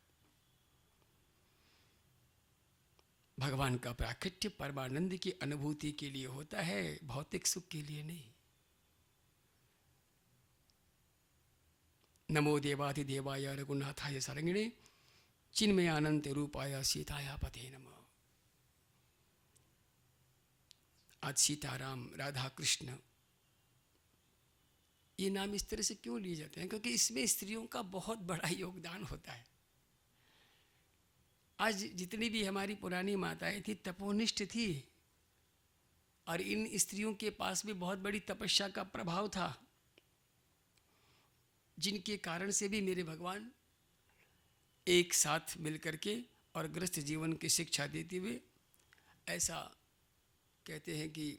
भगवान का प्राकट्य परमानंद की अनुभूति के लिए होता है, भौतिक सुख के लिए नहीं। नमो देवाधिदेवाय रघुनाथाय शरण्ये चिन्मय आनंद रूपाय सीताया पते नमः। आज सीताराम, राधा कृष्ण, ये नाम इस तरह से क्यों लिए जाते हैं? क्योंकि इसमें स्त्रियों का बहुत बड़ा योगदान होता है। आज जितनी भी हमारी पुरानी माताएं थी तपोनिष्ठ थी, और इन स्त्रियों के पास भी बहुत बड़ी तपस्या का प्रभाव था, जिनके कारण से भी मेरे भगवान एक साथ मिलकर के और गृहस्थ जीवन की शिक्षा देते हुए, ऐसा कहते हैं कि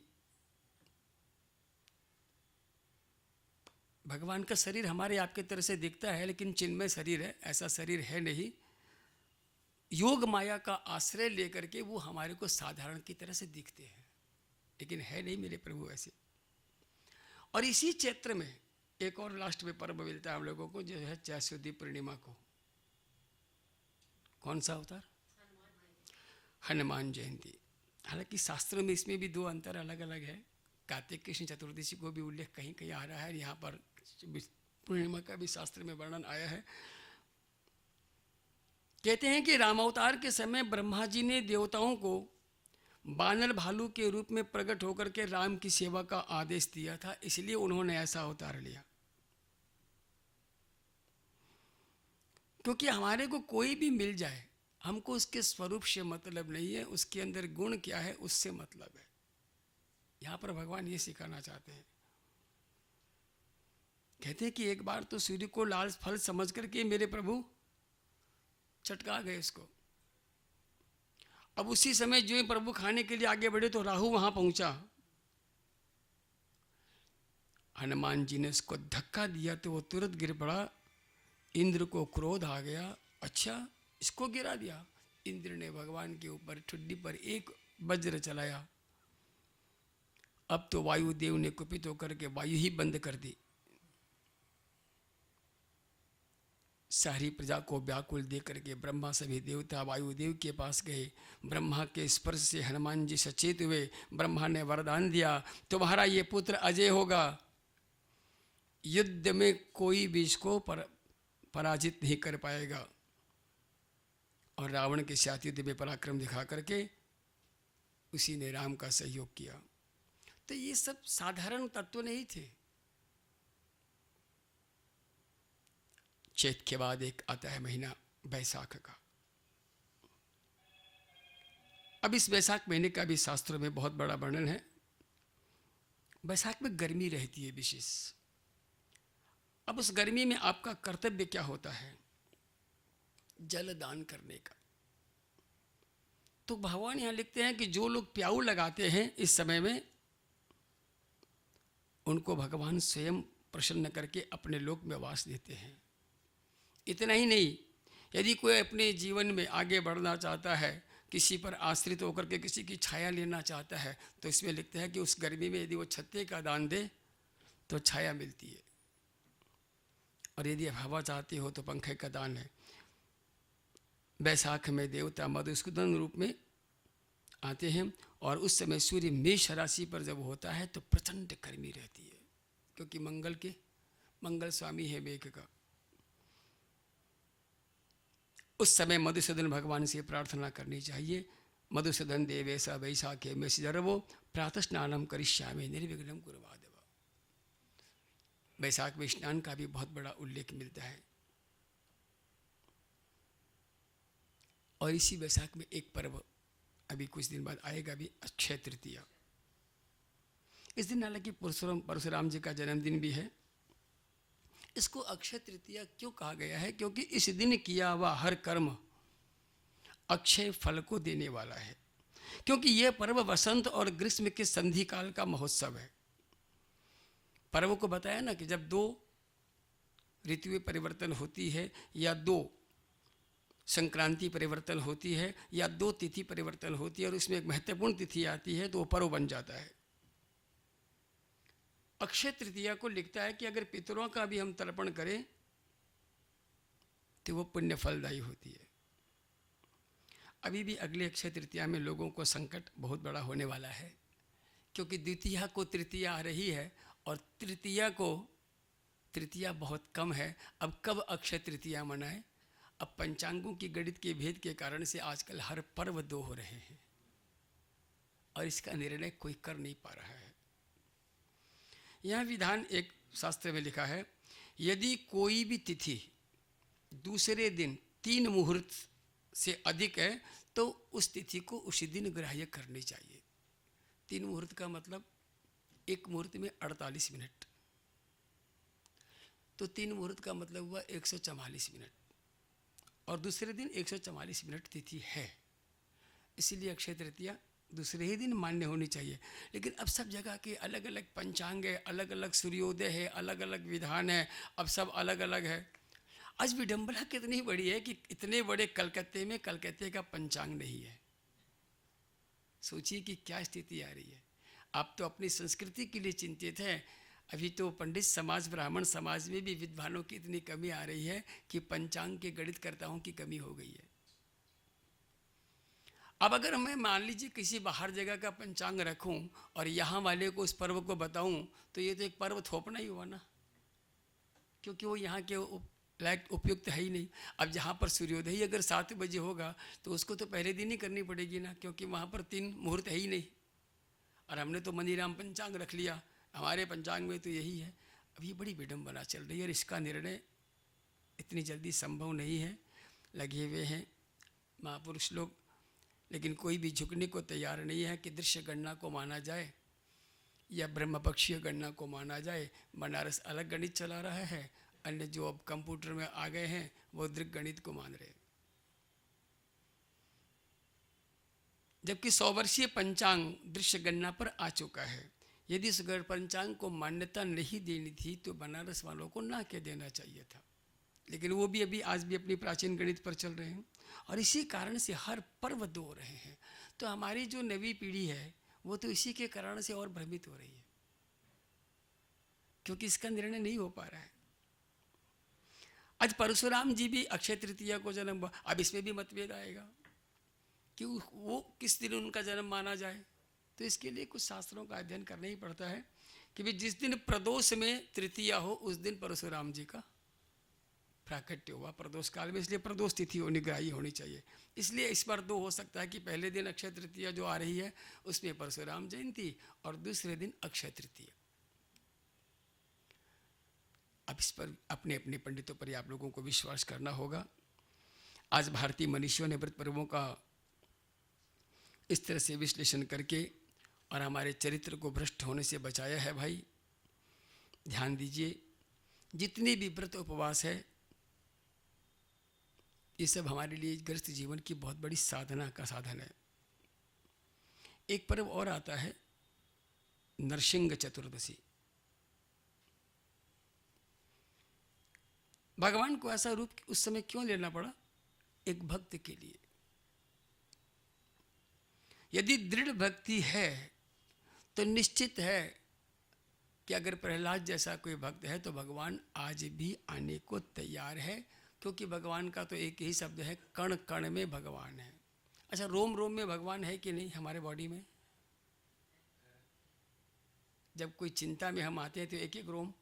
भगवान का शरीर हमारे आपके तरह से दिखता है, लेकिन चिन्मय शरीर है, ऐसा शरीर है नहीं। योग माया का आश्रय लेकर के वो हमारे को साधारण की तरह से दिखते हैं, लेकिन है नहीं मेरे प्रभु ऐसे। और इसी चैत्र में एक और लास्ट में पर्व मिलता है हम लोगों को, जो है चैत्रदी पूर्णिमा को। कौन सा अवतार? हनुमान जयंती। हालांकि शास्त्रों में इसमें भी 2 अंतर अलग अलग है। कार्तिक कृष्ण चतुर्दशी को भी उल्लेख कहीं कहीं आ रहा है, यहाँ पर पूर्णिमा का भी शास्त्र में वर्णन आया है। कहते हैं कि रामावतार के समय ब्रह्मा जी ने देवताओं को बानर भालू के रूप में प्रकट होकर के राम की सेवा का आदेश दिया था, इसलिए उन्होंने ऐसा अवतार लिया। क्योंकि हमारे को कोई भी मिल जाए, हमको उसके स्वरूप से मतलब नहीं है, उसके अंदर गुण क्या है उससे मतलब है। यहाँ पर भगवान ये सिखाना चाहते हैं। कहते हैं कि एक बार तो सूर्य को लाल फल समझ करके मेरे प्रभु चटका गए उसको। अब उसी समय जो प्रभु खाने के लिए आगे बढ़े तो राहु वहां पहुंचा हनुमान जी ने उसको धक्का दिया तो वो तुरंत गिर पड़ा। इंद्र को क्रोध आ गया, अच्छा इसको गिरा दिया। इंद्र ने भगवान के ऊपर ठुड्डी पर एक वज्र चलाया। अब तो वायुदेव ने कुपित होकर के वायु ही बंद कर दी। सारी प्रजा को व्याकुल देख करके ब्रह्मा सभी देवता वायुदेव के पास गए। ब्रह्मा के स्पर्श से हनुमान जी सचेत हुए। ब्रह्मा ने वरदान दिया, तुम्हारा ये पुत्र अजय होगा, युद्ध में कोई भी इसको पराजित नहीं कर पाएगा। और रावण के साथ युद्ध में पराक्रम दिखा करके उसी ने राम का सहयोग किया। तो ये सब साधारण तत्व नहीं थे। चैत के बाद एक आता है महीना बैसाख का। अब इस बैसाख महीने का भी शास्त्रों में बहुत बड़ा वर्णन है। बैसाख में गर्मी रहती है विशेष। अब उस गर्मी में आपका कर्तव्य क्या होता है? जल दान करने का। तो भगवान यहां लिखते हैं कि जो लोग प्याऊ लगाते हैं इस समय में, उनको भगवान स्वयं प्रसन्न करके अपने लोक में वास देते हैं। इतना ही नहीं, यदि कोई अपने जीवन में आगे बढ़ना चाहता है, किसी पर आश्रित होकर के किसी की छाया लेना चाहता है, तो इसमें लिखते हैं कि उस गर्मी में यदि वो छत्ते का दान दे तो छाया मिलती है, और यदि हवा चाहती हो तो पंखे का दान है। बैसाख में देवता मधुसूदन रूप में आते हैं, और उस समय सूर्य मेष राशि पर जब होता है तो प्रचंड गर्मी रहती है, क्योंकि मंगल स्वामी है मेघ का। उस समय मधुसूदन भगवान से प्रार्थना करनी चाहिए, मधुसूदन देवेश वैशाखे में सिजरवो प्रातः स्नानम करिष्यामि निर्विघ्नं कुरु माधव। बैसाख में स्नान का भी बहुत बड़ा उल्लेख मिलता है। और इसी बैसाख में एक पर्व अभी कुछ दिन बाद आएगा भी, अक्षय तृतीया। इस दिन हालांकि परशुराम जी का जन्मदिन भी है। इसको अक्षय तृतीया क्यों कहा गया है? क्योंकि इस दिन किया हुआ हर कर्म अक्षय फल को देने वाला है। क्योंकि यह पर्व वसंत और ग्रीष्म के संधि काल का महोत्सव है। पर्व को बताया ना कि जब दो ऋतुएं परिवर्तन होती है, या दो संक्रांति परिवर्तन होती है, या दो तिथि परिवर्तन होती है, और उसमें एक महत्वपूर्ण तिथि आती है, तो वो पर्व बन जाता है। अक्षय तृतीया को लिखता है कि अगर पितरों का भी हम तर्पण करें तो वो पुण्य फलदायी होती है। अभी भी अगले अक्षय तृतीया में लोगों को संकट बहुत बड़ा होने वाला है, क्योंकि द्वितीया को तृतीया आ रही है, और तृतीया बहुत कम है। अब कब अक्षय तृतीया मनाएं? अब पंचांगों की गणित के भेद के कारण से आजकल हर पर्व दो हो रहे हैं, और इसका निर्णय कोई कर नहीं पा रहा है। यह विधान एक शास्त्र में लिखा है, यदि कोई भी तिथि दूसरे दिन 3 मुहूर्त से अधिक है तो उस तिथि को उसी दिन ग्राह्य करनी चाहिए। 3 मुहूर्त का मतलब एक मुहूर्त में 48 मिनट, तो 3 मुहूर्त का मतलब हुआ 144 मिनट, और दूसरे दिन 144 मिनट तिथि है। इसीलिए अक्षय तृतीया दूसरे ही दिन मान्य होनी चाहिए। लेकिन अब सब जगह के अलग अलग पंचांग है, अलग अलग सूर्योदय है, अलग अलग विधान है, अब सब अलग अलग है। आज विडंबना कितनी बड़ी है कि इतने बड़े कलकत्ते में कलकत्ते का पंचांग नहीं है। सोचिए कि क्या स्थिति आ रही है। आप तो अपनी संस्कृति के लिए चिंतित हैं, अभी तो पंडित समाज, ब्राह्मण समाज में भी विद्वानों की इतनी कमी आ रही है कि पंचांग के गणितकर्ताओं की कमी हो गई है। अब अगर मैं मान लीजिए किसी बाहर जगह का पंचांग रखूं और यहाँ वाले को उस पर्व को बताऊं, तो ये तो एक पर्व थोपना ही हुआ ना, क्योंकि वो यहाँ के लायक उपयुक्त है ही नहीं। अब जहाँ पर सूर्योदय ही अगर 7 बजे होगा तो उसको तो पहले दिन ही करनी पड़ेगी ना, क्योंकि वहाँ पर 3 मुहूर्त है ही नहीं। और हमने तो मनीराम पंचांग रख लिया, हमारे पंचांग में तो यही है। अब ये बड़ी विडंबना चल रही है, और इसका निर्णय इतनी जल्दी संभव नहीं है। लगे हुए हैं महापुरुष लोग, लेकिन कोई भी झुकने को तैयार नहीं है कि दृश्य गणना को माना जाए या ब्रह्मपक्षीय गणना को माना जाए। बनारस अलग गणित चला रहा है, अन्य जो अब कंप्यूटर में आ गए हैं वो दृक गणित को मान रहे। जबकि 100 वर्षीय पंचांग दृश्य गणना पर आ चुका है। यदि इस गढ़ पंचांग को मान्यता नहीं देनी थी तो बनारस वालों को ना कह देना चाहिए था, लेकिन वो भी अभी आज भी अपनी प्राचीन गणित पर चल रहे हैं और इसी कारण से हर पर्व दो रहे हैं। तो हमारी जो नवी पीढ़ी है वो तो इसी के कारण से और भ्रमित हो रही है, क्योंकि इसका निर्णय नहीं हो पा रहा है। आज परशुराम जी भी अक्षय तृतीया को जन्म हुआ, अब इसमें भी मतभेद आएगा कि वो किस दिन उनका जन्म माना जाए। तो इसके लिए कुछ शास्त्रों का अध्ययन करना ही पड़ता है कि भाई जिस दिन प्रदोष में तृतीया हो उस दिन परशुराम जी का प्राकट्य हुआ प्रदोष काल में, इसलिए प्रदोष तिथि निग्राही होनी चाहिए। इसलिए इस बार दो हो सकता है कि पहले दिन अक्षय तृतीया जो आ रही है उसमें परशुराम जयंती और दूसरे दिन अक्षय तृतीया। अब इस पर अपने अपने पंडितों पर आप लोगों को विश्वास करना होगा। आज भारतीय मनीषियों ने व्रत पर्वों का इस तरह से विश्लेषण करके और हमारे चरित्र को भ्रष्ट होने से बचाया है। भाई ध्यान दीजिए, जितने भी व्रत उपवास है ये सब हमारे लिए गृहस्थ जीवन की बहुत बड़ी साधना का साधन है। एक पर्व और आता है नरसिंह चतुर्दशी। भगवान को ऐसा रूप उस समय क्यों लेना पड़ा? एक भक्त के लिए। यदि दृढ़ भक्ति है तो निश्चित है कि अगर प्रहलाद जैसा कोई भक्त है तो भगवान आज भी आने को तैयार है, क्योंकि भगवान का तो एक ही शब्द है, कण कण में भगवान है। अच्छा, रोम रोम में भगवान है कि नहीं हमारे बॉडी में? जब कोई चिंता में हम आते हैं तो एक एक रोम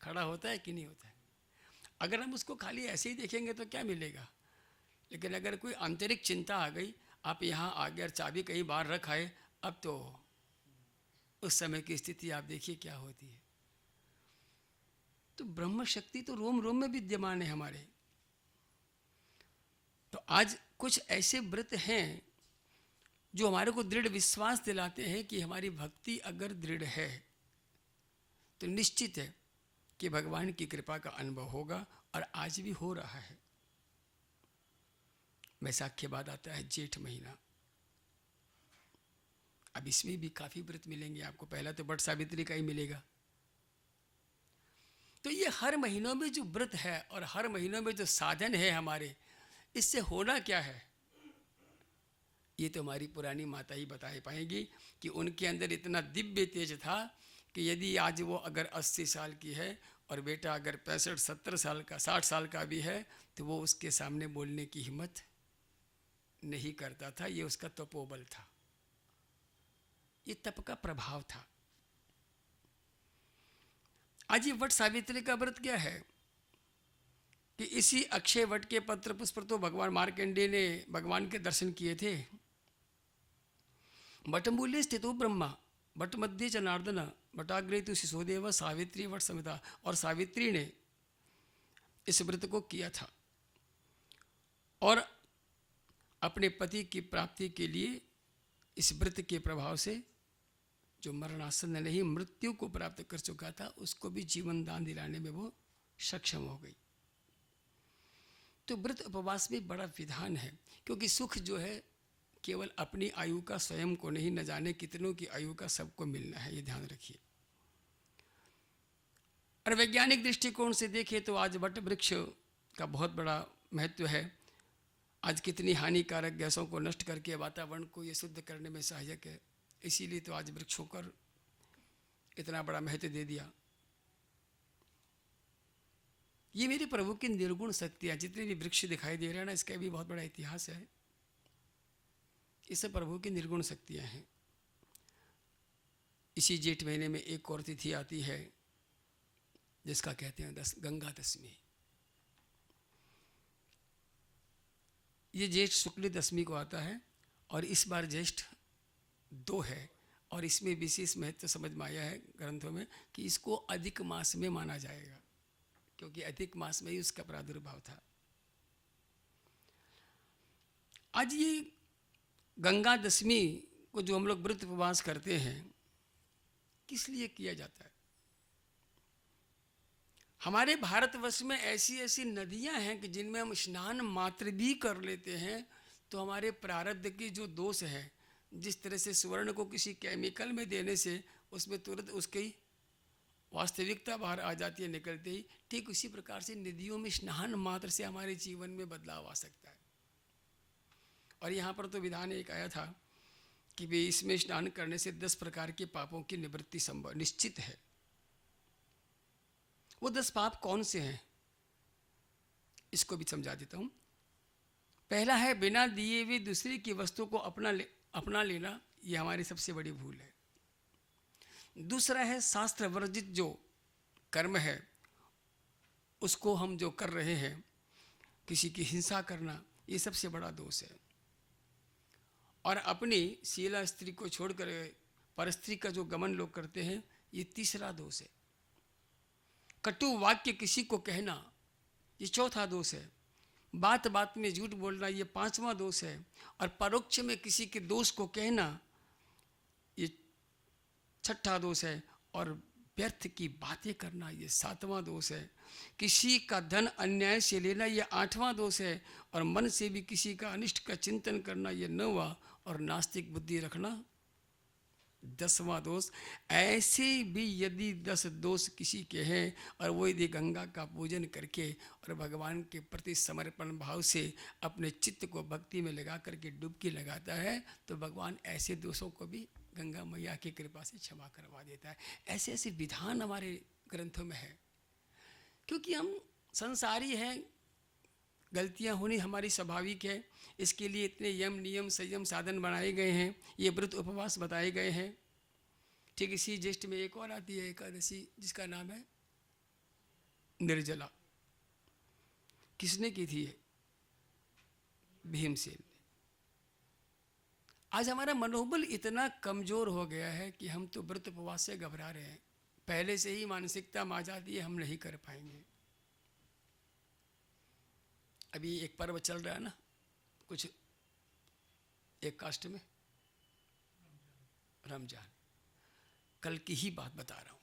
खड़ा होता है कि नहीं होता है? अगर हम उसको खाली ऐसे ही देखेंगे तो क्या मिलेगा, लेकिन अगर कोई आंतरिक चिंता आ गई, आप यहाँ आ गए और चाबी कहीं बाहर रख आए, अब तो उस समय की स्थिति आप देखिए क्या होती है। तो ब्रह्म शक्ति तो रोम रोम में विद्यमान है हमारे। तो आज कुछ ऐसे व्रत हैं जो हमारे को दृढ़ विश्वास दिलाते हैं कि हमारी भक्ति अगर दृढ़ है तो निश्चित है कि भगवान की कृपा का अनुभव होगा, और आज भी हो रहा है। वैशाख के बाद आता है जेठ महीना। अब इसमें भी काफी व्रत मिलेंगे आपको। पहला तो वट सावित्री का ही मिलेगा। तो ये हर महीनों में जो व्रत है और हर महीनों में जो साधन है हमारे, इससे होना क्या है ये तो हमारी पुरानी माता ही बता पाएंगी कि उनके अंदर इतना दिव्य तेज था कि यदि आज वो अगर 80 साल की है और बेटा अगर 65-70 साल का 60 साल का भी है तो वो उसके सामने बोलने की हिम्मत नहीं करता था। ये उसका तपोबल था, ये तप का प्रभाव था। आज ये वट सावित्री का व्रत क्या है कि इसी अक्षय वट के पत्र पुष्प पर तो भगवान मार्कंडेय ने भगवान के दर्शन किए थे। वटमूल्य स्थितो ब्रह्मा वट मध्य जनार्दन वटाग्रे तु शिशोदेव सावित्री वट समिता। और सावित्री ने इस व्रत को किया था और अपने पति की प्राप्ति के लिए इस व्रत के प्रभाव से जो मरणासन नहीं मृत्यु को प्राप्त कर चुका था उसको भी जीवन दान दिलाने में वो सक्षम हो गई। तो व्रत उपवास में बड़ा विधान है, क्योंकि सुख जो है केवल अपनी आयु का स्वयं को नहीं, न जाने कितनों की आयु का सबको मिलना है, ये ध्यान रखिए। और वैज्ञानिक दृष्टिकोण से देखें तो आज वट वृक्ष का बहुत बड़ा महत्व है। आज कितनी हानिकारक गैसों को नष्ट करके वातावरण को ये शुद्ध करने में सहायक है। इसीलिए तो आज वृक्षों को इतना बड़ा महत्व दे दिया। ये मेरे प्रभु की निर्गुण शक्तियां, जितने भी वृक्ष दिखाई दे रहे हैं ना, इसका भी बहुत बड़ा इतिहास है। ये सब प्रभु की निर्गुण शक्तियां हैं। इसी जेठ महीने में एक और तिथि आती है जिसका कहते हैं गंगा दशमी। ये जेठ शुक्ल दशमी को आता है और इस बार ज्येष्ठ 2 है और इसमें विशेष महत्व समझ में आया है ग्रंथों में कि इसको अधिक मास में माना जाएगा, क्योंकि अधिक मास में ही उसका प्रादुर्भाव था। आज ये गंगा दशमी को जो हम लोग व्रत उपवास करते हैं, किस लिए किया जाता है? हमारे भारतवर्ष में ऐसी ऐसी नदियां हैं कि जिनमें हम स्नान मात्र भी कर लेते हैं तो हमारे प्रारब्ध के जो दोष हैं जिस तरह से स्वर्ण को किसी केमिकल में देने से उसमें तुरंत उसकी वास्तविकता बाहर आ जाती है निकलते ही, ठीक उसी प्रकार से नदियों में स्नान मात्र से हमारे जीवन में बदलाव आ सकता है। और यहाँ पर तो विधान एक आया था कि भी इसमें स्नान करने से 10 प्रकार के पापों की निवृत्ति संभव निश्चित है। वो 10 पाप कौन से हैं इसको भी समझा देता हूँ। पहला है बिना दिए हुए दूसरे की वस्तु को अपना लेना, ये हमारी सबसे बड़ी भूल है। दूसरा है शास्त्र वर्जित जो कर्म है उसको हम जो कर रहे हैं, किसी की हिंसा करना, ये सबसे बड़ा दोष है। और अपनी शीला स्त्री को छोड़कर परस्त्री का जो गमन लोग करते हैं, ये तीसरा दोष है। कटु वाक्य किसी को कहना, ये चौथा दोष है। बात बात में झूठ बोलना, ये पांचवा दोष है। और परोक्ष में किसी के दोष को कहना, ये छठा दोष है। और व्यर्थ की बातें करना, ये सातवां दोष है। किसी का धन अन्याय से लेना, ये आठवां दोष है। और मन से भी किसी का अनिष्ट का चिंतन करना, ये नौवां। और नास्तिक बुद्धि रखना, 10वां दोष। ऐसे भी यदि 10 दोष किसी के हैं और वो यदि गंगा का पूजन करके और भगवान के प्रति समर्पण भाव से अपने चित्त को भक्ति में लगा करके डुबकी लगाता है, तो भगवान ऐसे दोषों को भी गंगा मैया की कृपा से क्षमा करवा देता है। ऐसे ऐसे विधान हमारे ग्रंथों में है। क्योंकि हम संसारी हैं, गलतियां होनी हमारी स्वाभाविक है। इसके लिए इतने यम नियम संयम साधन बनाए गए हैं, ये व्रत उपवास बताए गए हैं। ठीक इसी ज्येष्ठ में एक और आती है एकादशी, जिसका नाम है निर्जला। किसने की थी ये? भीमसेन ने। आज हमारा मनोबल इतना कमजोर हो गया है कि हम तो व्रत उपवास से घबरा रहे हैं। पहले से ही मानसिकता में आ जाती है हम नहीं कर पाएंगे। अभी एक पर्व चल रहा है ना, कुछ एक कास्ट में, रमजान। कल की ही बात बता रहा हूँ।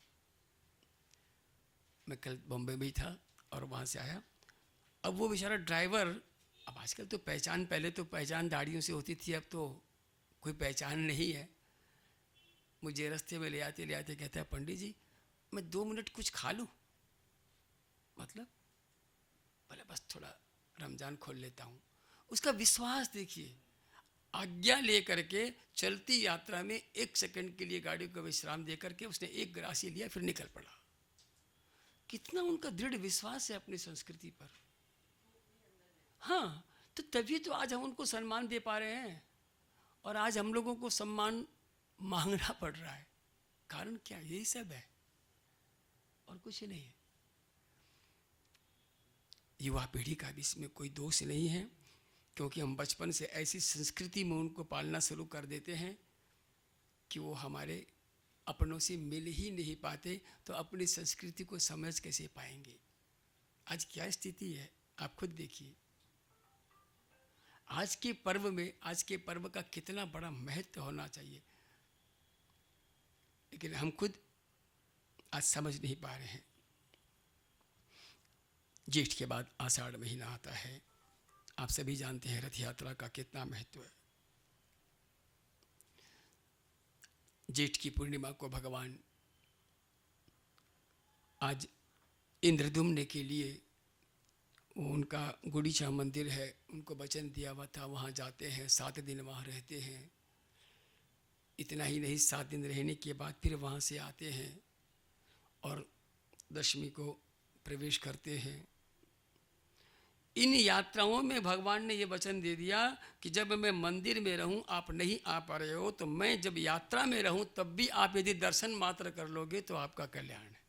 मैं कल बॉम्बे में ही था और वहाँ से आया। अब वो बेचारा ड्राइवर, अब आजकल तो पहचान, पहले तो पहचान दाढ़ियों से होती थी, अब तो कोई पहचान नहीं है। मुझे रास्ते में ले आते कहता है, पंडित जी मैं 2 मिनट कुछ खा लूँ? मतलब बोले बस थोड़ा रमजान खोल लेता हूँ। उसका विश्वास देखिए, आज्ञा लेकर के चलती यात्रा में 1 सेकंड के लिए गाड़ी को विश्राम दे करके उसने एक ग्रासी लिया, फिर निकल पड़ा। कितना उनका दृढ़ विश्वास है अपनी संस्कृति पर। हाँ, तो तभी तो आज हम उनको सम्मान दे पा रहे हैं। और आज हम लोगों को सम्मान मांगना पड़ रहा है। कारण क्या? यही सब है और कुछ नहीं है। युवा पीढ़ी का भी इसमें कोई दोष नहीं है, क्योंकि हम बचपन से ऐसी संस्कृति में उनको पालना शुरू कर देते हैं कि वो हमारे अपनों से मिल ही नहीं पाते, तो अपनी संस्कृति को समझ कैसे पाएंगे? आज क्या स्थिति है आप खुद देखिए। आज के पर्व में, आज के पर्व का कितना बड़ा महत्व होना चाहिए, लेकिन हम खुद आज समझ नहीं पा रहे हैं। ज्येष्ठ के बाद आषाढ़ महीना आता है। आप सभी जानते हैं रथ यात्रा का कितना महत्व है। ज्येष्ठ की पूर्णिमा को भगवान आज इंद्रद्युम्न के लिए, उनका गुड़ीचा मंदिर है, उनको वचन दिया हुआ था, वहाँ जाते हैं, 7 दिन वहाँ रहते हैं। इतना ही नहीं, 7 दिन रहने के बाद फिर वहाँ से आते हैं और दशमी को प्रवेश करते हैं। इन यात्राओं में भगवान ने ये वचन दे दिया कि जब मैं मंदिर में रहूं, आप नहीं आ पा रहे हो, तो मैं जब यात्रा में रहूं तब भी आप यदि दर्शन मात्र कर लोगे तो आपका कल्याण है।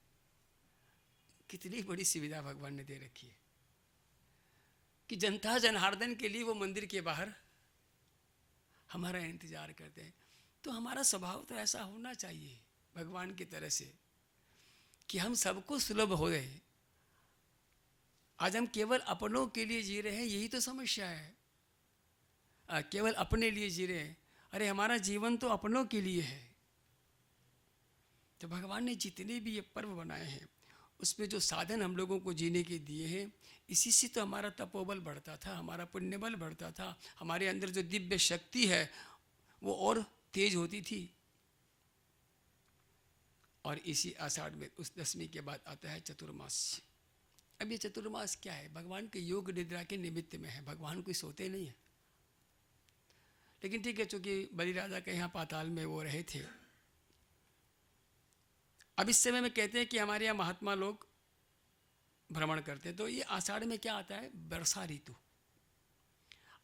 कितनी बड़ी सुविधा भगवान ने दे रखी है कि जनता जनार्दन के लिए वो मंदिर के बाहर हमारा इंतजार करते हैं। तो हमारा स्वभाव तो ऐसा होना चाहिए भगवान की तरह से कि हम सबको सुलभ हो गए। आज हम केवल अपनों के लिए जी रहे हैं, यही तो समस्या है। केवल अपने लिए जी रहे हैं। अरे हमारा जीवन तो अपनों के लिए है। तो भगवान ने जितने भी ये पर्व बनाए हैं, उसमें जो साधन हम लोगों को जीने के दिए हैं, इसी से तो हमारा तपोबल बढ़ता था, हमारा पुण्यबल बढ़ता था, हमारे अंदर जो दिव्य शक्ति है वो और तेज होती थी। और इसी आषाढ़ में उस दशमी के बाद आता है चतुर्मास। अब ये चतुर्मास क्या है? भगवान के योग निद्रा के निमित्त में है, भगवान कोई सोते नहीं है। लेकिन ठीक है, चूंकि बलि राजा के यहाँ पाताल में वो रहे थे। अब इस समय में कहते हैं कि हमारे यहाँ महात्मा लोग भ्रमण करते हैं, तो ये आषाढ़ में क्या आता है? वर्षा ऋतु।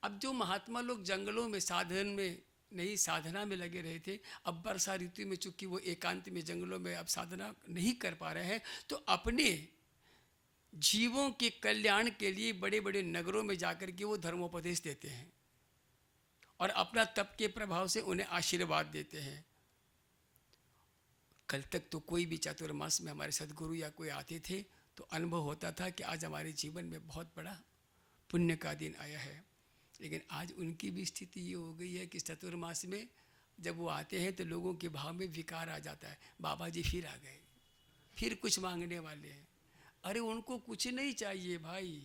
अब जो महात्मा लोग जंगलों में साधन में नहीं, साधना में लगे रहे थे, अब वर्षा ऋतु में चूंकि वो एकांत में जंगलों में अब साधना नहीं कर पा रहे हैं, तो अपने जीवों के कल्याण के लिए बड़े बड़े नगरों में जाकर के वो धर्मोपदेश देते हैं और अपना तप के प्रभाव से उन्हें आशीर्वाद देते हैं। कल तक तो कोई भी चातुर्मास में हमारे सदगुरु या कोई आते थे तो अनुभव होता था कि आज हमारे जीवन में बहुत बड़ा पुण्य का दिन आया है। लेकिन आज उनकी भी स्थिति ये हो गई है कि चतुर्मास में जब वो आते हैं तो लोगों के भाव में विकार आ जाता है। बाबा जी फिर आ गए, फिर कुछ मांगने वाले हैं। अरे उनको कुछ नहीं चाहिए भाई,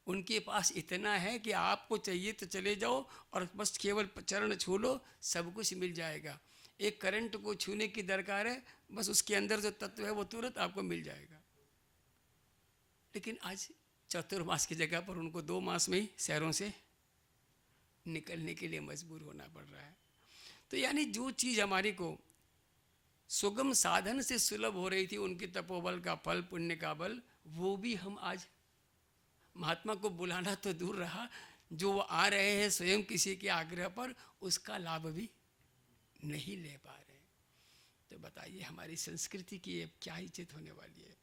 उनके पास इतना है कि आपको चाहिए तो चले जाओ और बस केवल चरण छू लो, सब कुछ मिल जाएगा। एक करंट को छूने की दरकार है, बस उसके अंदर जो तत्व है वो तुरंत आपको मिल जाएगा। लेकिन आज चतुर्मास की जगह पर उनको 2 मास में ही शहरों से निकलने के लिए मजबूर होना पड़ रहा है। तो यानी जो चीज़ हमारी को सुगम साधन से सुलभ हो रही थी, उनके तपोबल का फल, पुण्य का बल, वो भी हम आज महात्मा को बुलाना तो दूर रहा, जो वो आ रहे हैं स्वयं किसी के आग्रह पर, उसका लाभ भी नहीं ले पा रहे। तो बताइए हमारी संस्कृति की अब क्या इज्जत होने वाली है?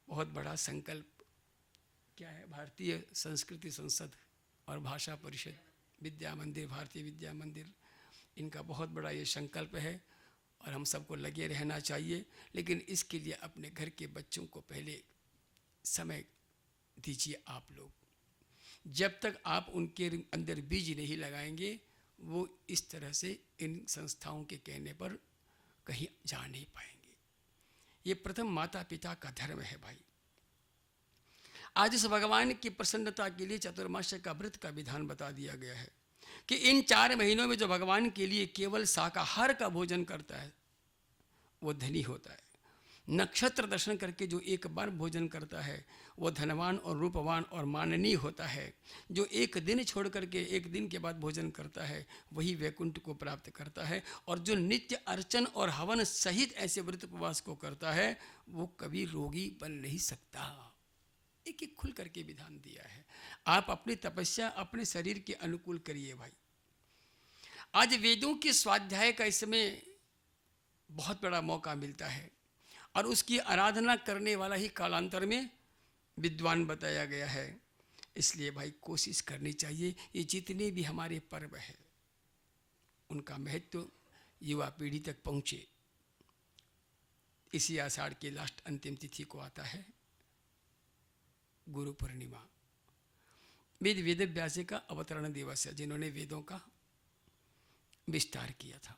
बहुत बड़ा संकल्प क्या है? भारतीय संस्कृति संसद और भाषा परिषद, विद्या मंदिर, भारतीय विद्या मंदिर, इनका बहुत बड़ा ये संकल्प है और हम सबको लगे रहना चाहिए। लेकिन इसके लिए अपने घर के बच्चों को पहले समय दीजिए। आप लोग जब तक आप उनके अंदर बीज नहीं लगाएंगे, वो इस तरह से इन संस्थाओं के कहने पर कहीं जा नहीं पाएंगे। ये प्रथम माता पिता का धर्म है भाई। आज इस भगवान की प्रसन्नता के लिए चतुर्मास का व्रत का विधान बता दिया गया है कि इन 4 महीनों में जो भगवान के लिए केवल शाकाहार का भोजन करता है वो धनी होता है। नक्षत्र दर्शन करके जो एक बार भोजन करता है वो धनवान और रूपवान और माननीय होता है। जो एक दिन छोड़ करके एक दिन के बाद भोजन करता है वही वैकुंठ को प्राप्त करता है। और जो नित्य अर्चन और हवन सहित ऐसे व्रत उपवास को करता है वो कभी रोगी बन नहीं सकता। एक एक खुल करके विधान दिया है। आप अपनी तपस्या अपने शरीर के अनुकूल करिए भाई। आज वेदों के स्वाध्याय का इसमें बहुत बड़ा मौका मिलता है और उसकी आराधना करने वाला ही कालांतर में विद्वान बताया गया है। इसलिए भाई कोशिश करनी चाहिए ये जितने भी हमारे पर्व हैं उनका महत्व युवा पीढ़ी तक पहुँचे। इसी आषाढ़ के लास्ट अंतिम तिथि को आता है गुरु पूर्णिमा। वेद व्यास का अवतरण दिवस है, जिन्होंने वेदों का विस्तार किया था।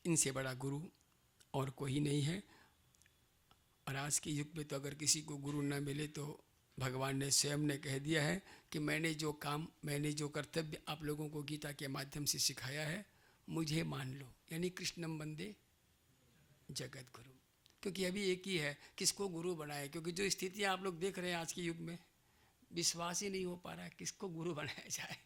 इनसे बड़ा गुरु और कोई नहीं है। और आज के युग में तो अगर किसी को गुरु न मिले तो भगवान ने स्वयं ने कह दिया है कि मैंने जो काम, मैंने जो कर्तव्य आप लोगों को गीता के माध्यम से सिखाया है मुझे मान लो। यानी कृष्णम वंदे जगत गुरु। क्योंकि अभी एक ही है, किसको गुरु बनाए। क्योंकि जो स्थितियाँ आप लोग देख रहे हैं आज के युग में, विश्वास ही नहीं हो पा रहा है किसको गुरु बनाया जाए।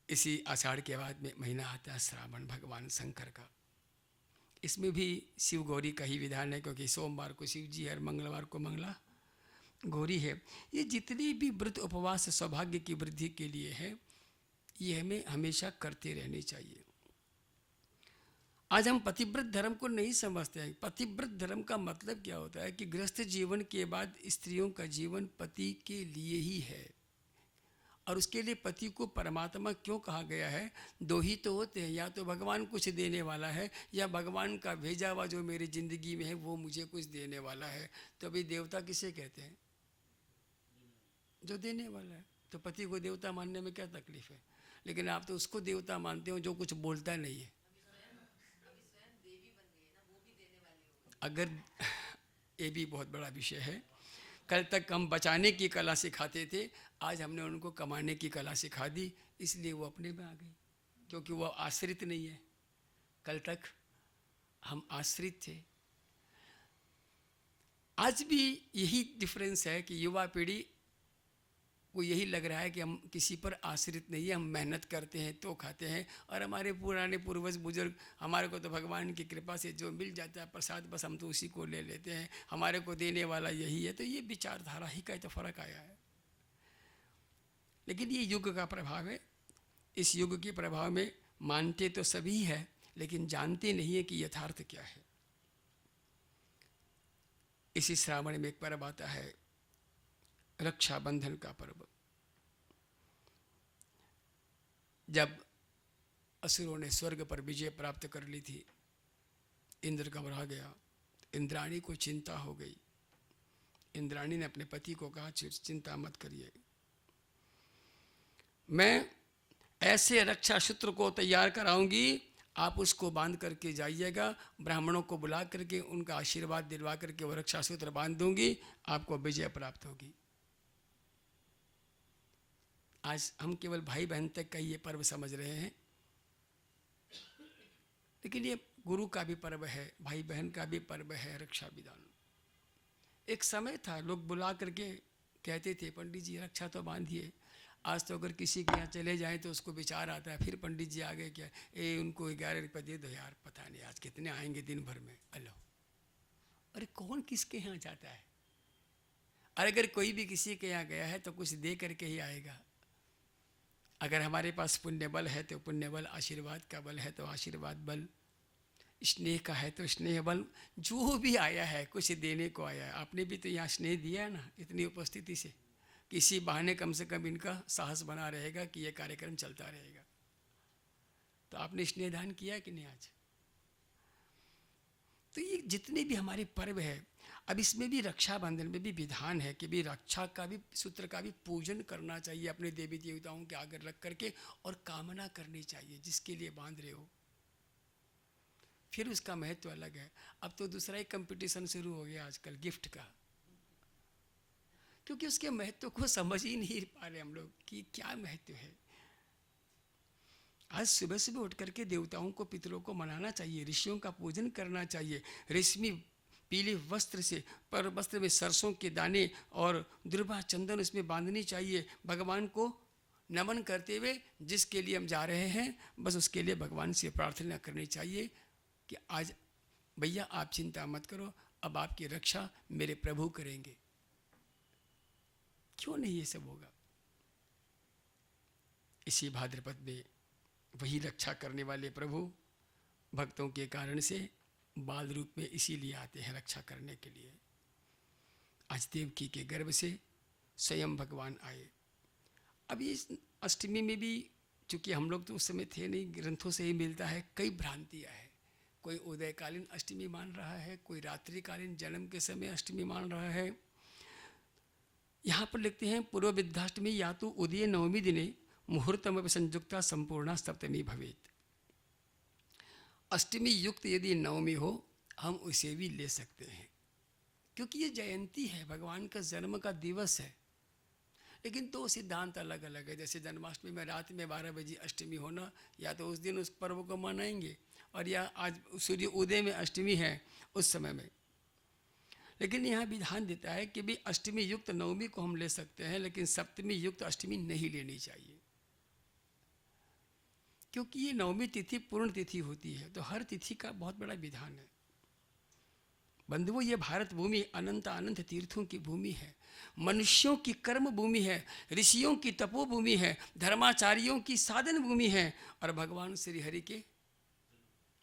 इसी आषाढ़ के बाद में महीना आता है श्रावण, भगवान शंकर का। इसमें भी शिव गौरी का ही विधान है, क्योंकि सोमवार को शिव जी है और मंगलवार को मंगला गौरी है। ये जितनी भी व्रत उपवास सौभाग्य की वृद्धि के लिए है, ये हमें हमेशा करते रहने चाहिए। आज हम पतिव्रत धर्म को नहीं समझते हैं। पतिव्रत धर्म का मतलब क्या होता है कि गृहस्थ जीवन के बाद स्त्रियों का जीवन पति के लिए ही है। और उसके लिए पति को परमात्मा क्यों कहा गया है? 2 ही तो होते हैं, या तो भगवान कुछ देने वाला है या भगवान का भेजा हुआ जो मेरी ज़िंदगी में है वो मुझे कुछ देने वाला है। तो अभी देवता किसे कहते हैं? जो देने वाला है। तो पति को देवता मानने में क्या तकलीफ है? लेकिन आप तो उसको देवता मानते हो जो कुछ बोलता नहीं है। अगर ये भी बहुत बड़ा विषय है। कल तक हम बचाने की कला सिखाते थे, आज हमने उनको कमाने की कला सिखा दी, इसलिए वो अपने में आ गई, क्योंकि वो आश्रित नहीं है। कल तक हम आश्रित थे। आज भी यही डिफरेंस है कि युवा पीढ़ी को यही लग रहा है कि हम किसी पर आश्रित नहीं है, हम मेहनत करते हैं तो खाते हैं, और हमारे पुराने पूर्वज बुजुर्ग, हमारे को तो भगवान की कृपा से जो मिल जाता है प्रसाद, बस हम तो उसी को ले लेते हैं, हमारे को देने वाला यही है। तो ये विचारधारा ही का तो फर्क आया है। लेकिन ये युग का प्रभाव है। इस युग के प्रभाव में मानते तो सभी है, लेकिन जानते नहीं है कि यथार्थ क्या है। इसी श्रावण में एक पर्व आता है, रक्षाबंधन का पर्व। जब असुरों ने स्वर्ग पर विजय प्राप्त कर ली थी, इंद्र घबरा गया, इंद्राणी को चिंता हो गई। इंद्राणी ने अपने पति को कहा, चिंता मत करिए, मैं ऐसे रक्षा सूत्र को तैयार कराऊंगी, आप उसको बांध करके जाइएगा, ब्राह्मणों को बुला करके उनका आशीर्वाद दिलवा करके वो रक्षा सूत्र बांध दूंगी, आपको विजय प्राप्त होगी। आज हम केवल भाई बहन तक का ये पर्व समझ रहे हैं, लेकिन ये गुरु का भी पर्व है, भाई बहन का भी पर्व है रक्षा विधान। एक समय था लोग बुला करके कहते थे, पंडित जी रक्षा तो बांधिए। आज तो अगर किसी के यहाँ चले जाएं तो उसको विचार आता है, फिर पंडित जी आ गए क्या, उनको 11 रुपये दे दो यार, पता नहीं आज कितने आएंगे दिन भर में। अलो, अरे कौन किसके यहाँ जाता है? अरे अगर कोई भी किसी के यहाँ गया है तो कुछ दे करके ही आएगा। अगर हमारे पास पुण्य बल है तो पुण्य बल, आशीर्वाद का बल है तो आशीर्वाद बल, स्नेह का है तो स्नेह बल, जो भी आया है कुछ देने को आया है। आपने भी तो यहाँ स्नेह दिया है ना, इतनी उपस्थिति से, किसी बहाने कम से कम इनका साहस बना रहेगा कि यह कार्यक्रम चलता रहेगा। तो आपने स्नेह दान किया कि नहीं आज? तो ये जितने भी हमारे पर्व है, अब इसमें भी रक्षाबंधन में भी विधान है कि भी रक्षा का भी सूत्र का भी पूजन करना चाहिए, अपने देवी देवताओं के आगे रख करके, और कामना करनी चाहिए जिसके लिए बांध रहे हो। फिर उसका महत्व अलग है। अब तो दूसरा ही कंपटीशन शुरू हो गया आजकल गिफ्ट का, क्योंकि उसके महत्व को समझ ही नहीं पा रहे हम लोग कि क्या महत्व है। आज सुबह सुबह उठ करके देवताओं को, पितरों को मनाना चाहिए, ऋषियों का पूजन करना चाहिए, रेशमी पीले वस्त्र से, पर वस्त्र में सरसों के दाने और दुर्वा चंदन उसमें बांधनी चाहिए, भगवान को नमन करते हुए जिसके लिए हम जा रहे हैं बस उसके लिए भगवान से प्रार्थना करनी चाहिए कि आज भैया आप चिंता मत करो, अब आपकी रक्षा मेरे प्रभु करेंगे। क्यों नहीं ये सब होगा? इसी भाद्रपद में वही रक्षा करने वाले प्रभु भक्तों के कारण से बाल रूप में इसीलिए आते हैं रक्षा करने के लिए। आज देवकी के गर्भ से स्वयं भगवान आए। अब इस अष्टमी में भी, चूंकि हम लोग तो उस समय थे नहीं, ग्रंथों से ही मिलता है, कई भ्रांतियाँ हैं। कोई उदयकालीन अष्टमी मान रहा है, कोई रात्रिकालीन जन्म के समय अष्टमी मान रहा है। यहाँ पर लिखते हैं पूर्व विद्याष्टमी या तो उदय नवमी दिने मुहूर्तम संयुक्ता संपूर्णा सप्तमी भवेत। अष्टमी युक्त यदि नवमी हो हम उसे भी ले सकते हैं, क्योंकि ये जयंती है, भगवान का जन्म का दिवस है। लेकिन तो सिद्धांत अलग अलग है। जैसे जन्माष्टमी में रात में 12 बजे अष्टमी होना, या तो उस दिन उस पर्व को मनाएंगे, और या आज सूर्य उदय में अष्टमी है उस समय में। लेकिन यहाँ विधान देता है कि भी अष्टमी युक्त नवमी को हम ले सकते हैं, लेकिन सप्तमी युक्त अष्टमी नहीं लेनी चाहिए, क्योंकि ये नवमी तिथि पूर्ण तिथि होती है। तो हर तिथि का बहुत बड़ा विधान है। बंधुओं, ये भारत भूमि अनंत अनंत तीर्थों की भूमि है, मनुष्यों की कर्म भूमि है, ऋषियों की तपोभूमि है, धर्माचार्यों की साधन भूमि है, और भगवान श्री हरि के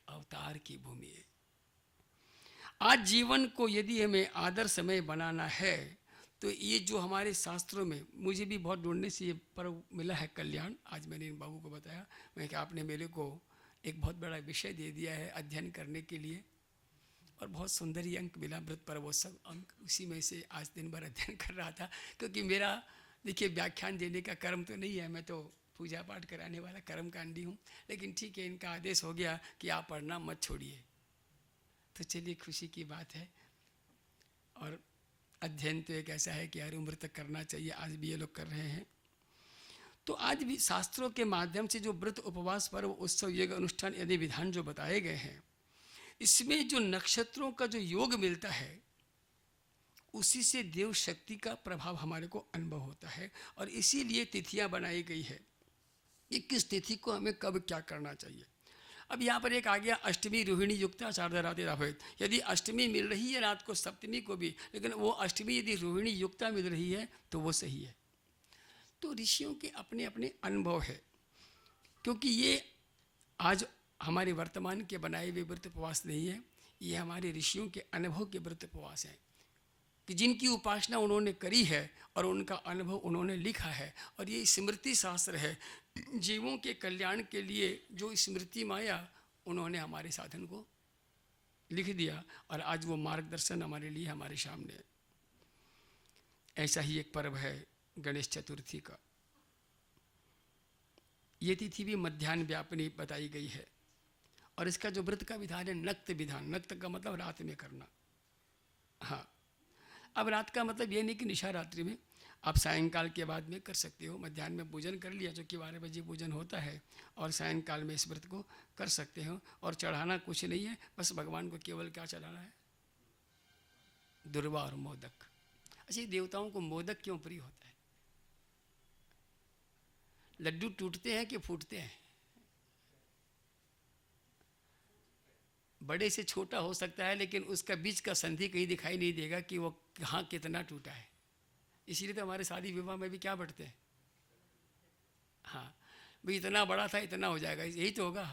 अवतार की भूमि है। आज जीवन को यदि हमें आदर्शमय बनाना है तो ये जो हमारे शास्त्रों में, मुझे भी बहुत ढूंढने से ये पर्व मिला है कल्याण। आज मैंने इन बाबू को बताया, मैं कि आपने मेरे को एक बहुत बड़ा विषय दे दिया है अध्ययन करने के लिए, और बहुत सुंदर ही अंक मिला, व्रत पर्वोत्सव अंक। उसी में से आज दिन भर अध्ययन कर रहा था, क्योंकि मेरा देखिए व्याख्यान देने का कर्म तो नहीं है, मैं तो पूजा पाठ कराने वाला कर्मकांडी हूँ। लेकिन ठीक है, इनका आदेश हो गया कि आप पढ़ना मत छोड़िए, तो चलिए खुशी की बात है। और अध्ययन तो एक ऐसा है कि हर उम्र तक करना चाहिए, आज भी ये लोग कर रहे हैं। तो आज भी शास्त्रों के माध्यम से जो व्रत, उपवास, पर्व, उत्सव, यज्ञ, अनुष्ठान आदि विधान जो बताए गए हैं, इसमें जो नक्षत्रों का जो योग मिलता है, उसी से देव शक्ति का प्रभाव हमारे को अनुभव होता है। और इसीलिए तिथियां बनाई गई है कि किस तिथि को हमें कब क्या करना चाहिए। अब यहाँ पर एक आ गया अष्टमी रोहिणी युक्ता चार्ध रात राभेद। यदि अष्टमी मिल रही है रात को, सप्तमी को भी, लेकिन वो अष्टमी यदि रोहिणी युक्ता मिल रही है तो वो सही है। तो ऋषियों के अपने अपने अनुभव है, क्योंकि ये आज हमारे वर्तमान के बनाए हुए व्रत उपवास नहीं है, ये हमारे ऋषियों के अनुभव के व्रत उपवास हैं कि जिनकी उपासना उन्होंने करी है और उनका अनुभव उन्होंने लिखा है। और ये स्मृति शास्त्र है, जीवों के कल्याण के लिए जो स्मृति माया उन्होंने हमारे साधन को लिख दिया, और आज वो मार्गदर्शन हमारे लिए हमारे सामने है। ऐसा ही एक पर्व है गणेश चतुर्थी का। ये तिथि भी मध्याह्न व्यापिनी बताई गई है, और इसका जो व्रत का विधान है नक्त विधान। नक्त का मतलब रात में करना। हाँ, अब रात का मतलब ये नहीं कि निशा रात्रि में, आप सायंकाल के बाद में कर सकते हो। मध्याह्न में पूजन कर लिया, जो कि 12 बजे पूजन होता है, और सायंकाल में इस व्रत को कर सकते हो। और चढ़ाना कुछ नहीं है, बस भगवान को केवल क्या चढ़ाना है, दुर्वा और मोदक। अच्छा, देवताओं को मोदक क्यों प्रिय होता है? लड्डू टूटते हैं कि फूटते हैं? बड़े से छोटा हो सकता है, लेकिन उसका बीच का संधि कहीं दिखाई नहीं देगा कि वो कहाँ कितना टूटा है। इसीलिए तो हमारे शादी विवाह में भी क्या बढ़ते हैं, हाँ भाई इतना बड़ा था इतना हो जाएगा, यही तो होगा।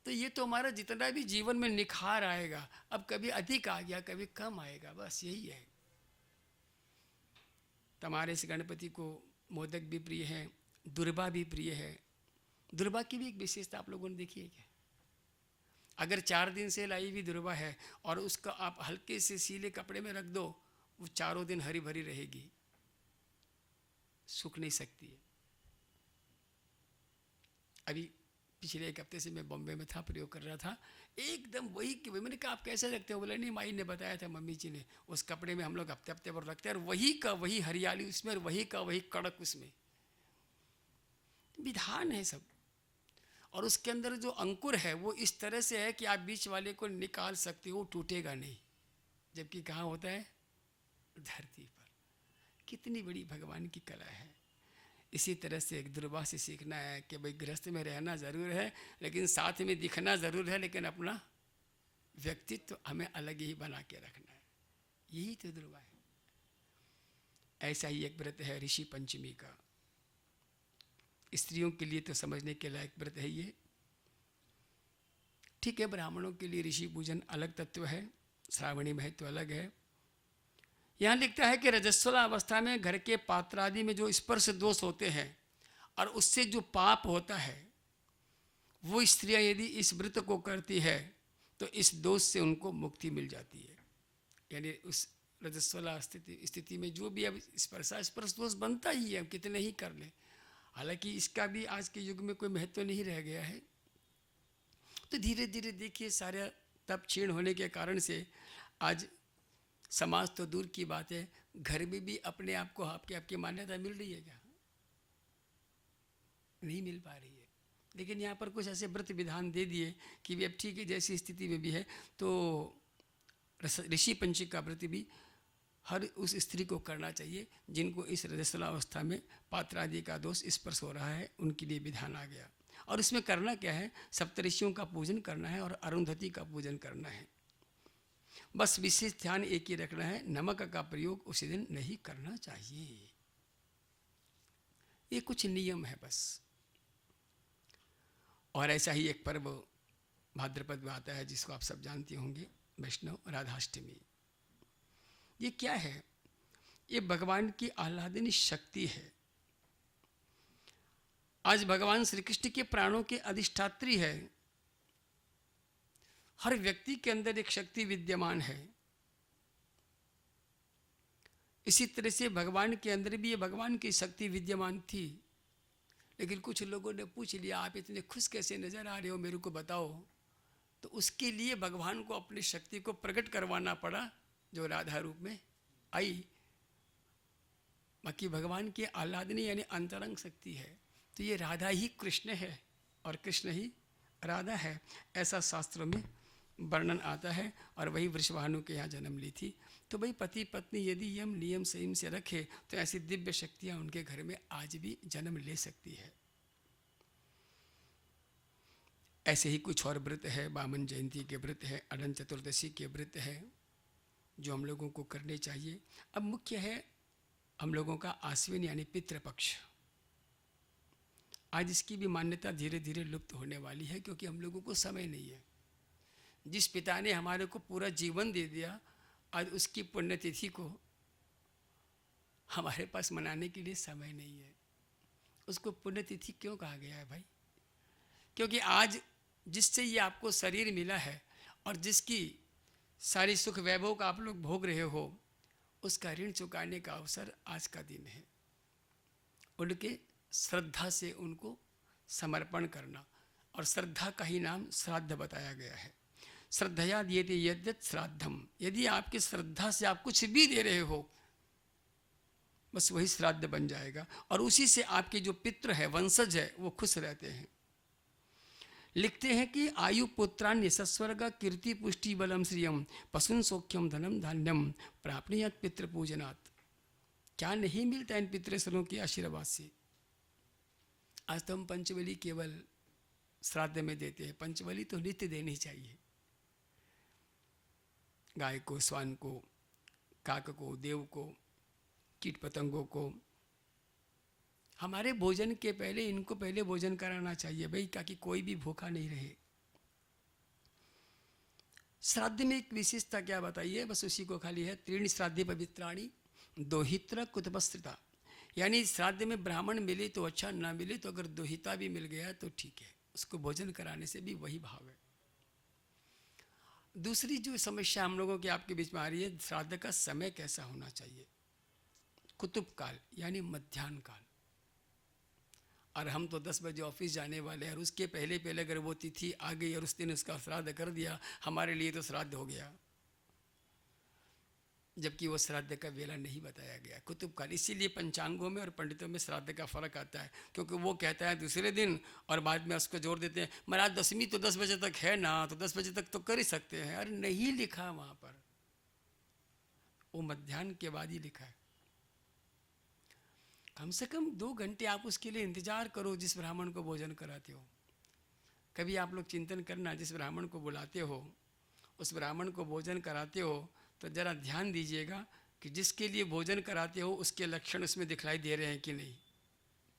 तो ये तो हमारा जितना भी जीवन में निखार आएगा, अब कभी अधिक आ गया कभी कम आएगा, बस यही है। हमारे से गणपति को मोदक भी प्रिय है, दुर्बा भी प्रिय है। दुर्बा की भी एक विशेषता आप लोगों ने देखी है क्या? अगर 4 दिन से लाई हुई दुर्बा है और उसका आप हल्के से सीले कपड़े में रख दो, वो चारों दिन हरी भरी रहेगी, सूख नहीं सकती है। अभी पिछले 1 हफ्ते से मैं बॉम्बे में था, प्रयोग कर रहा था, एकदम वही कि मैंने कहा आप कैसे रखते हो? बोला नहीं, माई ने बताया था, मम्मी जी ने, उस कपड़े में हम लोग हफ्ते हफ्ते पर रखते हैं, और वही का वही हरियाली उसमें, और वही का वही कड़क उसमें। विधान है सब, और उसके अंदर जो अंकुर है वो इस तरह से है कि आप बीच वाले को निकाल सकते हो, टूटेगा नहीं। जबकि कहाँ होता है? धरती पर। कितनी बड़ी भगवान की कला है। इसी तरह से एक दुर्वा से सीखना है कि भाई गृहस्थ में रहना ज़रूर है, लेकिन साथ में दिखना ज़रूर है, लेकिन अपना व्यक्तित्व हमें अलग ही बना के रखना है। यही तो दुर्वा है। ऐसा ही एक व्रत है ऋषि पंचमी का। स्त्रियों के लिए तो समझने के लायक व्रत है ये। ठीक है, ब्राह्मणों के लिए ऋषि पूजन अलग तत्व है, श्रावणी महत्व अलग है। यहाँ लिखता है कि रजस्वला अवस्था में घर के पात्र आदि में जो स्पर्श दोष होते हैं और उससे जो पाप होता है, वो स्त्रियां यदि इस व्रत को करती है तो इस दोष से उनको मुक्ति मिल जाती है। यानी उस रजस्वला स्थिति में जो भी अब स्पर्श दोष बनता ही है, कितने ही कर ले। हालांकि इसका भी आज के युग में कोई महत्व नहीं रह गया है। तो धीरे धीरे देखिए, सारा तप क्षीण होने के कारण से आज समाज तो दूर की बात है, घर में भी अपने आप को आपकी मान्यता मिल रही है क्या? नहीं मिल पा रही है। लेकिन यहाँ पर कुछ ऐसे व्रत विधान दे दिए कि अब ठीक है, जैसी स्थिति में भी है तो ऋषि पंचमी का व्रत भी हर उस स्त्री को करना चाहिए जिनको इस रजस्वला अवस्था में पात्र आदि का दोष स्पर्श हो रहा है, उनके लिए विधान आ गया। और इसमें करना क्या है? सप्तऋषियों का पूजन करना है और अरुंधति का पूजन करना है। बस विशेष ध्यान एक ही रखना है, नमक का प्रयोग उसी दिन नहीं करना चाहिए। ये कुछ नियम है बस। और ऐसा ही एक पर्व भाद्रपद में आता है जिसको आप सब जानते होंगे, वैष्णव राधाष्टमी। ये क्या है? ये भगवान की आह्लादनी शक्ति है। आज भगवान श्री कृष्ण के प्राणों के अधिष्ठात्री है। हर व्यक्ति के अंदर एक शक्ति विद्यमान है। इसी तरह से भगवान के अंदर भी ये भगवान की शक्ति विद्यमान थी, लेकिन कुछ लोगों ने पूछ लिया आप इतने खुश कैसे नजर आ रहे हो, मेरे को बताओ। तो उसके लिए भगवान को अपनी शक्ति को प्रकट करवाना पड़ा जो राधा रूप में आई। बाकी भगवान की आह्लादनी यानी अंतरंग शक्ति है, तो ये राधा ही कृष्ण है और कृष्ण ही राधा है, ऐसा शास्त्रों में वर्णन आता है। और वही वृषभानु के यहाँ जन्म ली थी। तो भाई पति पत्नी यदि यम नियम संयम से रखे तो ऐसी दिव्य शक्तियाँ उनके घर में आज भी जन्म ले सकती है। ऐसे ही कुछ और व्रत है, वामन जयंती के व्रत है, अनंत चतुर्दशी के व्रत है, जो हम लोगों को करने चाहिए। अब मुख्य है हम लोगों का आश्विन यानी पितृपक्ष। आज इसकी भी मान्यता धीरे धीरे लुप्त होने वाली है, क्योंकि हम लोगों को समय नहीं है। जिस पिता ने हमारे को पूरा जीवन दे दिया, आज उसकी पुण्यतिथि को हमारे पास मनाने के लिए समय नहीं है। उसको पुण्यतिथि क्यों कहा गया है भाई? क्योंकि आज जिससे ये आपको शरीर मिला है और जिसकी सारी सुख वैभव का आप लोग भोग रहे हो, उसका ऋण चुकाने का अवसर आज का दिन है। उनके श्रद्धा से उनको समर्पण करना, और श्रद्धा का ही नाम श्राद्ध बताया गया है। श्रद्धया दीयते यद्यत् श्राद्धम, यदि आपकी श्रद्धा से आप कुछ भी दे रहे हो, बस वही श्राद्ध बन जाएगा, और उसी से आपके जो पितृ है, वंशज है, वो खुश रहते हैं। लिखते हैं कि आयु पुत्रान यशस्वर्ग कीर्ति पुष्टि बलम श्रियम पशुन सौख्यम धनम धान्यम प्राप्नुयात् पितृ पूजनात्। क्या नहीं मिलता इन पितृसरों के आशीर्वाद से? आज तो हम पंचबली केवल श्राद्ध में देते हैं। पंचबली तो नित्य देनी चाहिए। गाय को, श्वान को, काक को, देव को, कीट पतंगों को, हमारे भोजन के पहले इनको पहले भोजन कराना चाहिए भाई, ताकि कोई भी भूखा नहीं रहे। श्राद्ध में एक विशेषता क्या बताइए? बस उसी को खाली है, त्रीणि श्राद्धे पवित्राणि दोहित्र कुतपस्त्रिता। यानी श्राद्ध में ब्राह्मण मिले तो अच्छा, ना मिले तो अगर दोहिता भी मिल गया तो ठीक है, उसको भोजन कराने से भी वही भाव है। दूसरी जो समस्या हम लोगों की आपके बीच में आ रही है, श्राद्ध का समय कैसा होना चाहिए? कुतुब काल यानी मध्याह्न काल। और हम तो 10 बजे ऑफिस जाने वाले हैं, और उसके पहले पहले अगर वो तिथि आ गई और उस दिन उसका श्राद्ध कर दिया, हमारे लिए तो श्राद्ध हो गया, जबकि वो श्राद्ध का वेला नहीं बताया गया। कुतुब काल, इसीलिए पंचांगों में और पंडितों में श्राद्ध का फर्क आता है, क्योंकि वो कहता है दूसरे दिन, और बाद में उसको जोड़ देते हैं महाराज दशमी तो 10 बजे तक है ना, तो 10 बजे तक तो कर ही सकते हैं। अरे नहीं लिखा वहाँ पर, वो मध्याह्न के बाद ही लिखा है। कम से कम 2 घंटे आप उसके लिए इंतजार करो, जिस ब्राह्मण को भोजन कराते हो। कभी आप लोग चिंतन करना, जिस ब्राह्मण को बुलाते हो, उस ब्राह्मण को भोजन कराते हो, तो जरा ध्यान दीजिएगा कि जिसके लिए भोजन कराते हो उसके लक्षण उसमें दिखलाई दे रहे हैं कि नहीं।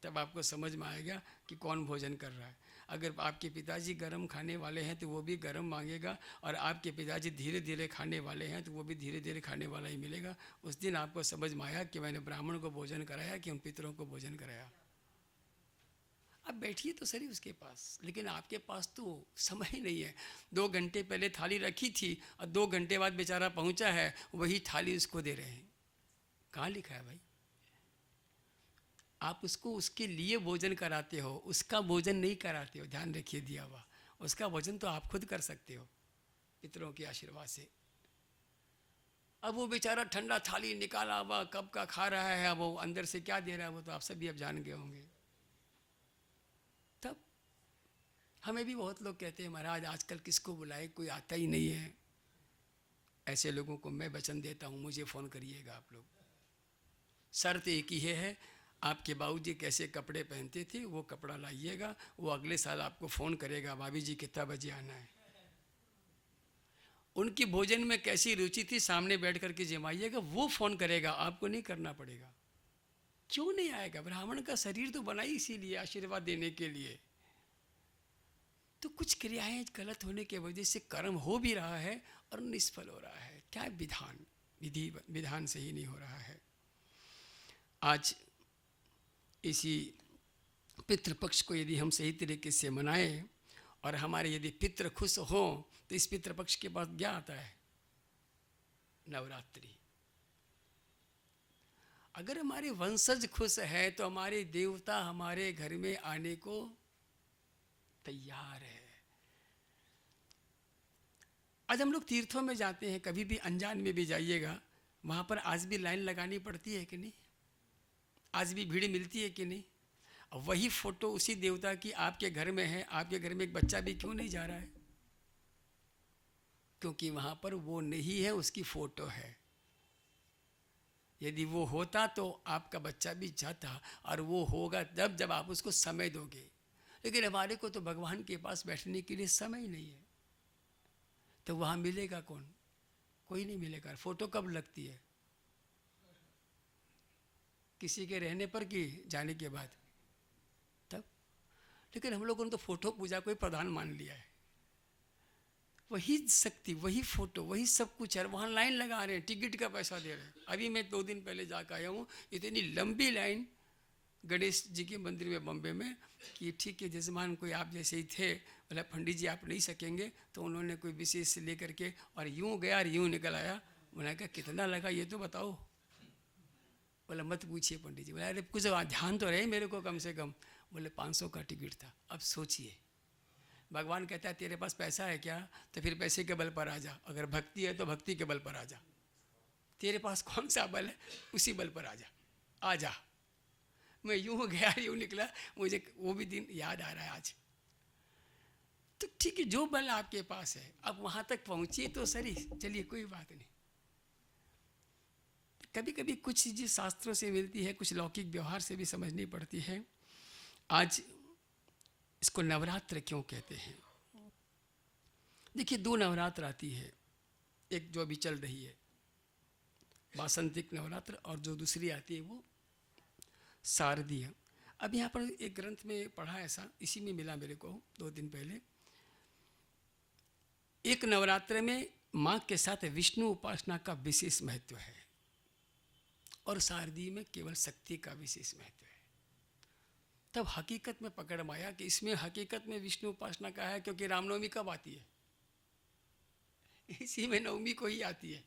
तब आपको समझ में आएगा कि कौन भोजन कर रहा है। अगर आपके पिताजी गरम खाने वाले हैं तो वो भी गरम मांगेगा, और आपके पिताजी धीरे धीरे खाने वाले हैं तो वो भी धीरे धीरे खाने वाला ही मिलेगा। उस दिन आपको समझ में आया कि मैंने ब्राह्मण को भोजन कराया कि उन पितरों को भोजन कराया। अब बैठिए तो सही उसके पास, लेकिन आपके पास तो समय ही नहीं है। 2 घंटे पहले थाली रखी थी और 2 घंटे बाद बेचारा पहुंचा है, वही थाली उसको दे रहे हैं। कहाँ लिखा है भाई? आप उसको उसके लिए भोजन कराते हो, उसका भोजन नहीं कराते हो। ध्यान रखिए, दिया हुआ उसका भोजन तो आप खुद कर सकते हो पितरों के आशीर्वाद से। अब वो बेचारा ठंडा थाली निकाला हुआ कब का खा रहा है, अब वो अंदर से क्या दे रहा है वो तो आप सभी अब जान गए होंगे। तब हमें भी बहुत लोग कहते हैं महाराज आजकल किसको बुलाए, कोई आता ही नहीं है। ऐसे लोगों को मैं वचन देता हूँ, मुझे फ़ोन करिएगा आप लोग। शर्त एक ही है, आपके बाबूजी कैसे कपड़े पहनते थे वो कपड़ा लाइएगा। वो अगले साल आपको फ़ोन करेगा, भाभी जी कितना बजे आना है। उनकी भोजन में कैसी रुचि थी सामने बैठ करके जमाइएगा, वो फ़ोन करेगा, आपको नहीं करना पड़ेगा। क्यों नहीं आएगा? ब्राह्मण का शरीर तो बना ही इसीलिए, आशीर्वाद देने के लिए। तो कुछ क्रियाएं गलत होने की वजह से कर्म हो भी रहा है और निष्फल हो रहा है। क्या विधान सही नहीं हो रहा है। आज इसी पितृपक्ष को यदि हम सही तरीके से मनाएं और हमारे यदि पितृ खुश हो, तो इस पितृपक्ष के बाद क्या आता है? नवरात्रि। अगर हमारे वंशज खुश है तो हमारे देवता हमारे घर में आने को तैयार है। आज हम लोग तीर्थों में जाते हैं, कभी भी अनजान में भी जाइएगा, वहाँ पर आज भी लाइन लगानी पड़ती है कि नहीं? आज भी भीड़ मिलती है कि नहीं? अब वही फोटो उसी देवता की आपके घर में है, आपके घर में एक बच्चा भी क्यों नहीं जा रहा है? क्योंकि वहाँ पर वो नहीं है, उसकी फोटो है। यदि वो होता तो आपका बच्चा भी जाता, और वो होगा तब जब आप उसको समय दोगे। लेकिन हमारे को तो भगवान के पास बैठने के लिए समय ही नहीं है, तो वहाँ मिलेगा कौन? कोई नहीं मिलेगा। फोटो कब लगती है? किसी के रहने पर कि जाने के बाद? तब। लेकिन हम लोगों ने तो फोटो पूजा को ही प्रधान मान लिया है। वही शक्ति, वही फोटो, वही सब कुछ है। वहाँ लाइन लगा रहे हैं, टिकट का पैसा दे रहे हैं। अभी मैं 2 दिन पहले जाकर आया हूँ, इतनी लंबी लाइन गणेश जी के मंदिर में बम्बे में, कि ठीक है जजमान कोई आप जैसे ही थे, बोला पंडित जी आप नहीं सकेंगे, तो उन्होंने कोई विशेष लेकर के और यूँ गया और यूँ निकल आया। मैंने कहा कितना लगा ये तो बताओ? बोला मत पूछिए पंडित जी। बोला अरे कुछ ध्यान तो रहे मेरे को कम से कम। बोले 500 का टिकट था। अब सोचिए, भगवान कहता है तेरे पास पैसा है क्या? तो फिर पैसे के बल पर आ जा। अगर भक्ति है तो भक्ति के बल पर आ जा। तेरे पास कौन सा बल है, उसी बल पर आ जा। मैं यूँ गया यूँ निकला, मुझे वो भी दिन याद आ रहा है आज। तो ठीक है, जो बल आपके पास है, अब वहाँ तक पहुँचिए तो सही, चलिए कोई बात नहीं। कभी कभी कुछ चीज़ें शास्त्रों से मिलती है, कुछ लौकिक व्यवहार से भी समझनी पड़ती है। आज इसको नवरात्र क्यों कहते हैं? देखिए 2 नवरात्र आती है, एक जो अभी चल रही है वासंतिक नवरात्र, और जो दूसरी आती है वो शारदीय। अब यहाँ पर एक ग्रंथ में पढ़ा ऐसा, इसी में मिला मेरे को 2 दिन पहले। एक नवरात्र में माँ के साथ विष्णु उपासना का विशेष महत्व है, और शारदीय में केवल शक्ति का विशेष महत्व है। तब हकीकत में पकड़ में आया कि इसमें हकीकत में विष्णु उपासना का है, क्योंकि रामनवमी कब आती है? इसी में नवमी को ही आती है।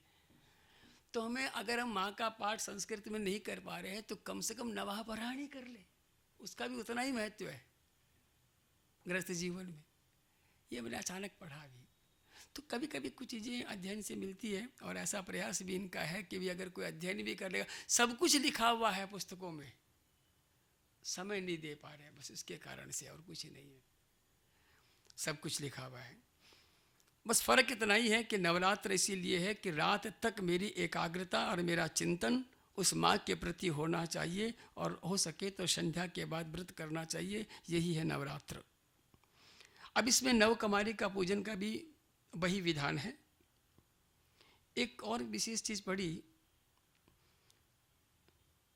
तो हमें, अगर हम माँ का पाठ संस्कृत में नहीं कर पा रहे हैं, तो कम से कम नवाह परायण कर ले, उसका भी उतना ही महत्व है गृहस्थ जीवन में। ये मैंने अचानक पढ़ा अभी। तो कभी कभी कुछ चीज़ें अध्ययन से मिलती है, और ऐसा प्रयास भी इनका है कि भी अगर कोई अध्ययन भी कर लेगा, सब कुछ लिखा हुआ है पुस्तकों में, समय नहीं दे पा रहे हैं बस इसके कारण से, और कुछ नहीं है। सब कुछ लिखा हुआ है, बस फर्क इतना ही है कि नवरात्र इसीलिए है कि रात तक मेरी एकाग्रता और मेरा चिंतन उस माँ के प्रति होना चाहिए, और हो सके तो संध्या के बाद व्रत करना चाहिए। यही है नवरात्र। अब इसमें नवकुमारी का पूजन का भी वही विधान है। एक और विशेष चीज पढ़ी,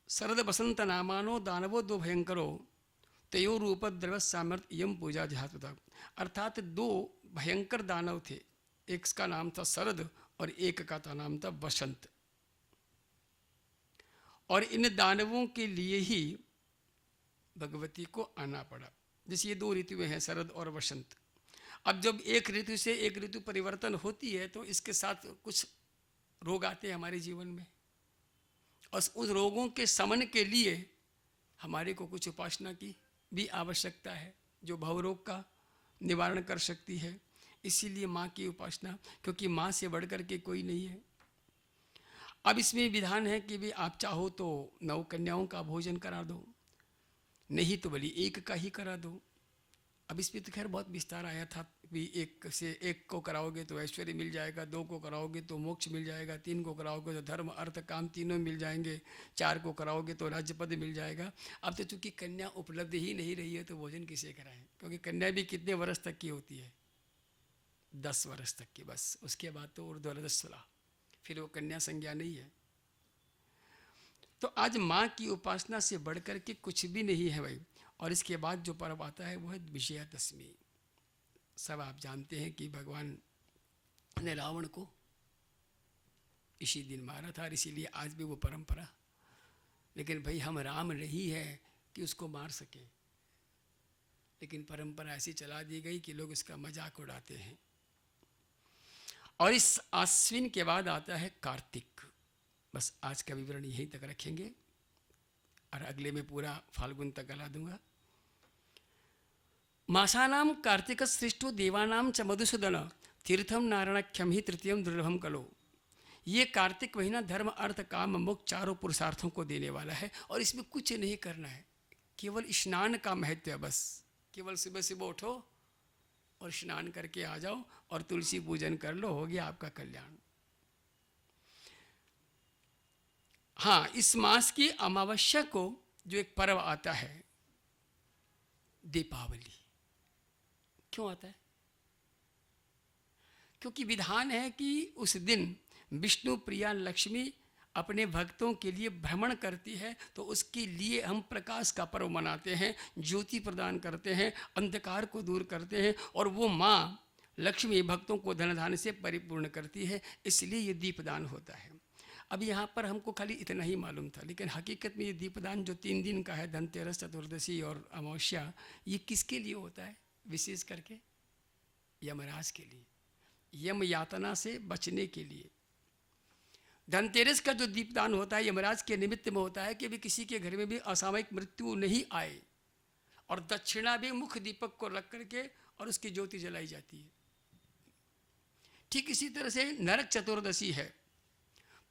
शरद बसंत नामानो दानवो दो भयंकरो तयो रूप द्रव सामर्थ्य यम पूजा ध्यात्मता। अर्थात 2 भयंकर दानव थे, एक का नाम था शरद और एक का नाम था बसंत, और इन दानवों के लिए ही भगवती को आना पड़ा। जैसे ये 2 ऋतुएं हैं, शरद और बसंत। अब जब एक ऋतु से एक ऋतु परिवर्तन होती है, तो इसके साथ कुछ रोग आते हैं हमारे जीवन में, और उस रोगों के शमन के लिए हमारे को कुछ उपासना की भी आवश्यकता है, जो भवरोग का निवारण कर सकती है। इसीलिए माँ की उपासना, क्योंकि माँ से बढ़ कर के कोई नहीं है। अब इसमें विधान है कि भी आप चाहो तो 9 कन्याओं का भोजन करा दो, नहीं तो बल्कि एक का ही करा दो। अब इसमें तो खैर बहुत विस्तार आया था भी, एक से एक को कराओगे तो ऐश्वर्य मिल जाएगा, 2 को कराओगे तो मोक्ष मिल जाएगा, 3 को कराओगे तो धर्म अर्थ काम तीनों मिल जाएंगे, 4 को कराओगे तो राज्य पद मिल जाएगा। अब तो चूंकि कन्या उपलब्ध ही नहीं रही है, तो भोजन किसे कराएं? क्योंकि कन्या भी कितने वर्ष तक की होती है? 10 वर्ष तक की, बस। उसके बाद तो ऊर्ध्वरजस्वला, फिर वो कन्या संज्ञा नहीं है। तो आज माँ की उपासना से बढ़कर के कुछ भी नहीं है भाई। और इसके बाद जो पर्व आता है वो है विजयादशमी। सब आप जानते हैं कि भगवान ने रावण को इसी दिन मारा था, और इसीलिए आज भी वो परंपरा। लेकिन भाई हम राम नहीं है कि उसको मार सके, लेकिन परंपरा ऐसी चला दी गई कि लोग इसका मजाक उड़ाते हैं। और इस आश्विन के बाद आता है कार्तिक। बस आज का विवरण यहीं तक रखेंगे, और अगले में पूरा फाल्गुन तक गला दूंगा। मासानाम कार्तिक सृष्टो देवानाम च मधुसूदन तीर्थम नारायणाख्यम ही तृतीयम दुर्लभम कलो। ये कार्तिक महीना धर्म अर्थ काम मोक्ष चारों पुरुषार्थों को देने वाला है और इसमें कुछ नहीं करना है, केवल स्नान का महत्व है बस। केवल सुबह सुबह उठो और स्नान करके आ जाओ और तुलसी पूजन कर लो, हो गया आपका कल्याण। हाँ, इस मास की अमावस्या को जो एक पर्व आता है दीपावली, क्यों आता है? क्योंकि विधान है कि उस दिन विष्णु प्रिया लक्ष्मी अपने भक्तों के लिए भ्रमण करती है, तो उसके लिए हम प्रकाश का पर्व मनाते हैं, ज्योति प्रदान करते हैं, अंधकार को दूर करते हैं और वो माँ लक्ष्मी भक्तों को धन धान्य से परिपूर्ण करती है, इसलिए ये दीपदान होता है। अब यहाँ पर हमको खाली इतना ही मालूम था, लेकिन हकीकत में ये दीपदान जो 3 दिन का है, धनतेरस, चतुर्दशी और अमावस्या, ये किसके लिए होता है? विशेष करके यमराज के लिए, यम यातना से बचने के लिए। धनतेरस का जो दीपदान होता है यमराज के निमित्त में होता है कि भी किसी के घर में भी असामयिक मृत्यु नहीं आए, और दक्षिणा भी मुख्य दीपक को रख करके और उसकी ज्योति जलाई जाती है। ठीक इसी तरह से नरक चतुर्दशी है।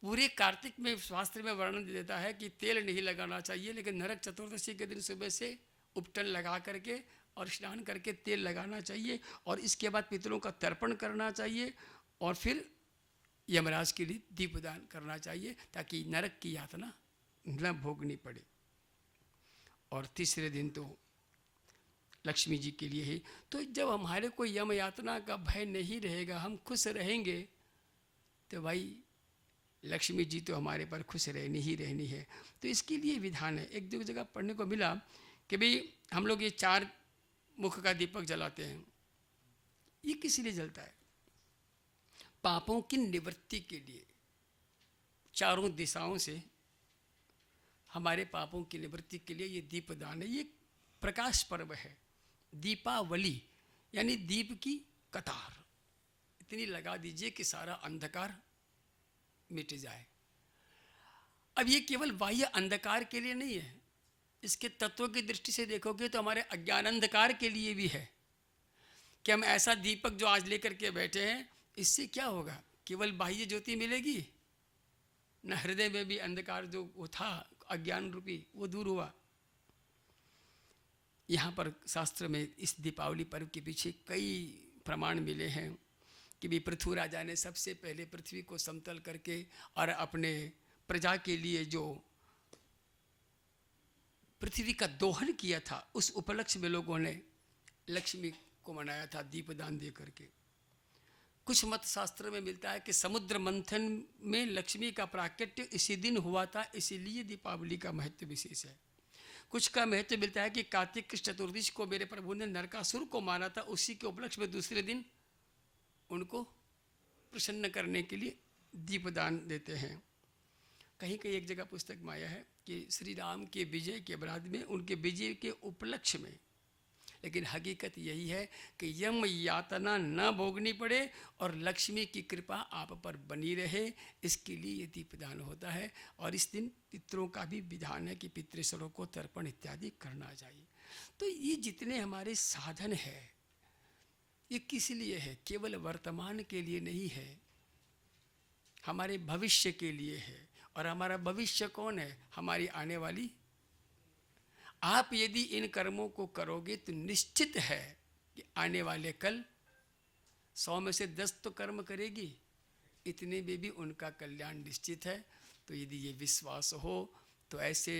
पूरे कार्तिक में शास्त्र में वर्णन देता है कि तेल नहीं लगाना चाहिए, लेकिन नरक चतुर्दशी के दिन सुबह से उपटन लगा करके और स्नान करके तेल लगाना चाहिए और इसके बाद पितरों का तर्पण करना चाहिए और फिर यमराज के लिए दीपदान करना चाहिए ताकि नरक की यातना न भोगनी पड़े। और तीसरे दिन तो लक्ष्मी जी के लिए ही। तो जब हमारे को यम यातना का भय नहीं रहेगा, हम खुश रहेंगे, तो भाई लक्ष्मी जी तो हमारे पर खुश रहनी ही रहनी है। तो इसके लिए विधान है। एक दो जगह पढ़ने को मिला कि भाई हम लोग ये 4 मुख का दीपक जलाते हैं, ये किस लिए जलता है? पापों की निवृत्ति के लिए। चारों दिशाओं से हमारे पापों की निवृत्ति के लिए ये दीपदान है। ये प्रकाश पर्व है। दीपावली यानी दीप की कतार इतनी लगा दीजिए कि सारा अंधकार मिट जाए। अब ये केवल बाह्य अंधकार के लिए नहीं है, इसके तत्व की दृष्टि से देखोगे तो हमारे अज्ञान अंधकार के लिए भी है कि हम ऐसा दीपक जो आज लेकर के बैठे हैं, इससे क्या होगा? केवल बाह्य ज्योति मिलेगी न, हृदय में भी अंधकार जो वो था अज्ञान रूपी, वो दूर हुआ। यहाँ पर शास्त्र में इस दीपावली पर्व के पीछे कई प्रमाण मिले हैं कि भी पृथु राजा ने सबसे पहले पृथ्वी को समतल करके और अपने प्रजा के लिए जो पृथ्वी का दोहन किया था, उस उपलक्ष्य में लोगों ने लक्ष्मी को मनाया था दीपदान दे करके। कुछ मत शास्त्र में मिलता है कि समुद्र मंथन में लक्ष्मी का प्राकट्य इसी दिन हुआ था, इसीलिए दीपावली का महत्व विशेष है। कुछ का महत्व मिलता है कि कार्तिक कृष्ण चतुर्दशी को मेरे प्रभु ने नरकासुर को मारा था, उसी के उपलक्ष्य में दूसरे दिन उनको प्रसन्न करने के लिए दीपदान देते हैं। कहीं कहीं एक जगह पुस्तक में आया है कि श्री राम के विजय के अपराध में उनके विजय के उपलक्ष्य में, लेकिन हकीकत यही है कि यम यातना न भोगनी पड़े और लक्ष्मी की कृपा आप पर बनी रहे, इसके लिए ये दीपदान होता है। और इस दिन पितरों का भी विधान है कि पितृसरों को तर्पण इत्यादि करना चाहिए। तो ये जितने हमारे साधन है ये किस लिए है? केवल वर्तमान के लिए नहीं है, हमारे भविष्य के लिए है। और हमारा भविष्य कौन है? हमारी आने वाली। आप यदि इन कर्मों को करोगे तो निश्चित है कि आने वाले कल 100 में से 10 तो कर्म करेगी, इतने में भी उनका कल्याण निश्चित है। तो यदि ये विश्वास हो तो ऐसे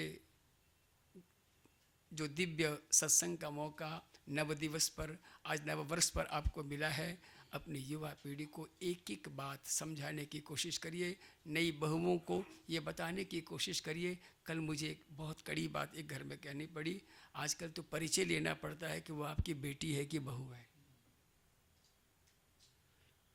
जो दिव्य सत्संग का मौका नव दिवस पर, आज नव वर्ष पर आपको मिला है, अपनी युवा पीढ़ी को एक एक बात समझाने की कोशिश करिए, नई बहुओं को ये बताने की कोशिश करिए। कल मुझे एक बहुत कड़ी बात एक घर में कहनी पड़ी। आजकल तो परिचय लेना पड़ता है कि वो आपकी बेटी है कि बहू है,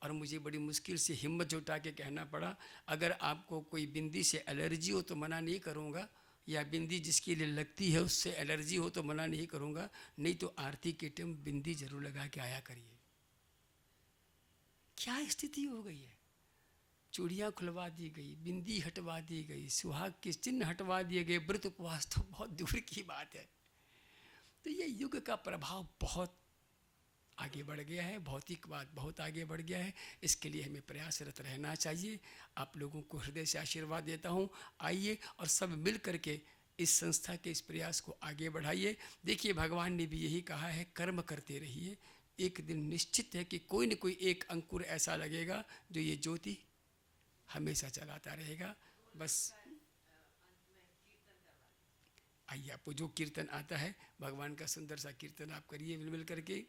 और मुझे बड़ी मुश्किल से हिम्मत जुटा के कहना पड़ा, अगर आपको कोई बिंदी से एलर्जी हो तो मना नहीं करूँगा, या बिंदी जिसके लिए लगती है उससे एलर्जी हो तो मना नहीं करूँगा, नहीं तो आरती के टाइम बिंदी जरूर लगा के आया करिए। क्या स्थिति हो गई है? चूड़ियाँ खुलवा दी गई, बिंदी हटवा दी गई, सुहाग के चिन्ह हटवा दिए गए, व्रत उपवास तो बहुत दूर की बात है। तो ये युग का प्रभाव बहुत आगे बढ़ गया है, भौतिकवाद बहुत आगे बढ़ गया है। इसके लिए हमें प्रयासरत रहना चाहिए। आप लोगों को हृदय से आशीर्वाद देता हूँ। आइए और सब मिल करके इस संस्था के इस प्रयास को आगे बढ़ाइए। देखिए, भगवान ने भी यही कहा है, कर्म करते रहिए। एक दिन निश्चित है कि कोई न कोई एक अंकुर ऐसा लगेगा जो ये ज्योति हमेशा चलाता रहेगा। बस आइए, आपको जो कीर्तन आता है, भगवान का सुंदर सा कीर्तन आप करिए मिल करके।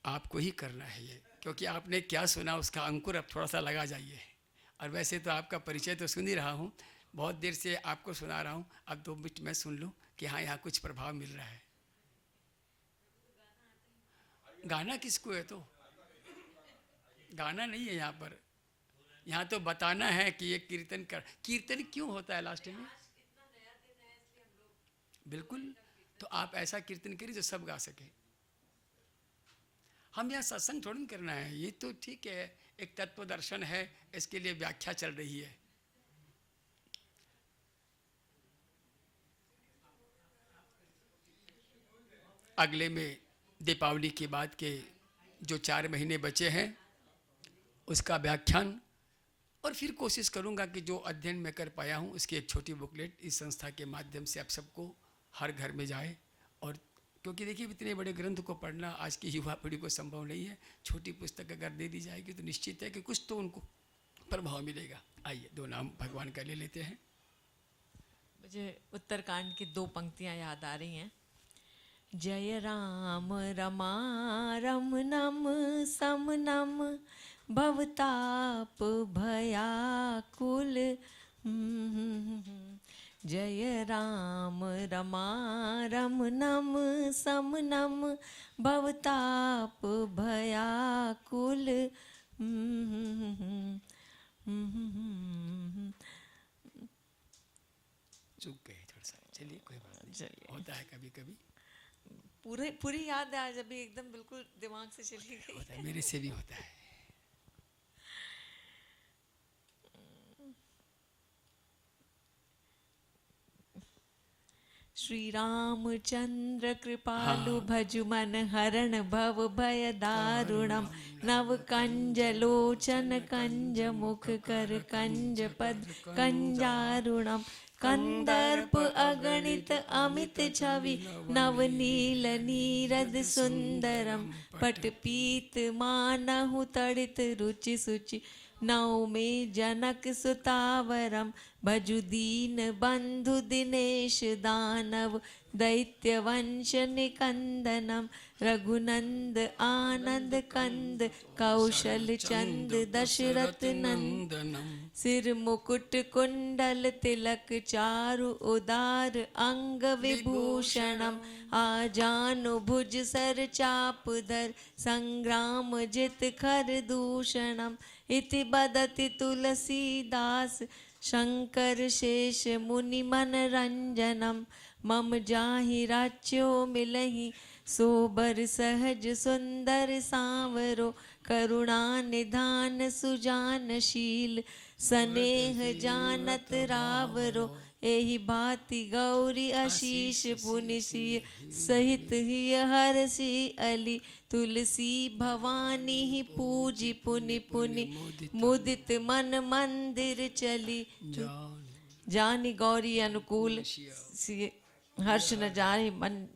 आपको ही करना है ये, क्योंकि आपने क्या सुना उसका अंकुर अब थोड़ा सा लगा जाइए। और वैसे तो आपका परिचय तो सुन ही रहा हूँ, बहुत देर से आपको सुना रहा हूँ, अब 2 मिनट मैं सुन लूँ कि हाँ, यहाँ कुछ प्रभाव मिल रहा है। गाना किसको है? तो गाना नहीं है यहाँ पर, यहाँ तो बताना है कि ये कीर्तन कर। कीर्तन क्यों होता है लास्ट में? बिल्कुल, तो आप ऐसा कीर्तन करिए जो सब गा सके। हम यहाँ सत्संग थोड़ी करना है, ये तो ठीक है, एक तत्व दर्शन है, इसके लिए व्याख्या चल रही है। अगले में दीपावली के बाद के जो 4 महीने बचे हैं उसका व्याख्यान, और फिर कोशिश करूंगा कि जो अध्ययन मैं कर पाया हूं उसकी एक छोटी बुकलेट इस संस्था के माध्यम से आप सबको हर घर में जाए। और क्योंकि देखिए, इतने बड़े ग्रंथ को पढ़ना आज की युवा पीढ़ी को संभव नहीं है। छोटी पुस्तक अगर दे दी जाएगी तो निश्चित है कि कुछ तो उनको प्रभाव मिलेगा। आइए, 2 नाम भगवान का ले लेते हैं। मुझे उत्तरकांड की 2 पंक्तियां याद आ रही हैं। जय राम रमा रमनम समनम भवताप भयाकुल। जय राम रमा रमनम समनम भवताप भयाकुल। चुप गए थोड़ा सा, चलिए कोई बात नहीं, चलिए, होता है कभी कभी। पूरी याद है आज, अभी एकदम बिल्कुल दिमाग से चली गई। होता है, मेरे से भी होता है। श्री रामचंद्र कृपालु भजु मन हरण भव भय दारुणम नव कंज लोचन कंज मुख कर कंज पद कंजारुणम कंदर्प अगणित अमित छवि नवनील नीरद सुंदरम पट पीत मानहु तड़ित रुचि सुचि नौ में जनक सुतावरम भजु दीन बंधु दिनेश दानव दैत्य वंश निकंदनम रघुनंद आनंद कंद कौशल चंद दशरथ नंदनम सिर मुकुट कुंडल तिलक चारु उदार अंग विभूषणम आजानु भुज सर चापधर संग्राम जित खर दूषणम इति बदति तुलसीदास शंकर शेष मुनि मनरंजनम मम जाहि राज्यो मिलहि सोबर सहज सुंदर सांवरो करुणा निधान सुजानशील स्नेह जानत रावरो एहि भांति गौरी आशीष पुनि सिय सहित ही हरसि अली तुलसी भवानी ही पूजी पुनि पुनि मुदित मन मंदिर चली जानी गौरी अनुकूल हर्ष न जाहि मन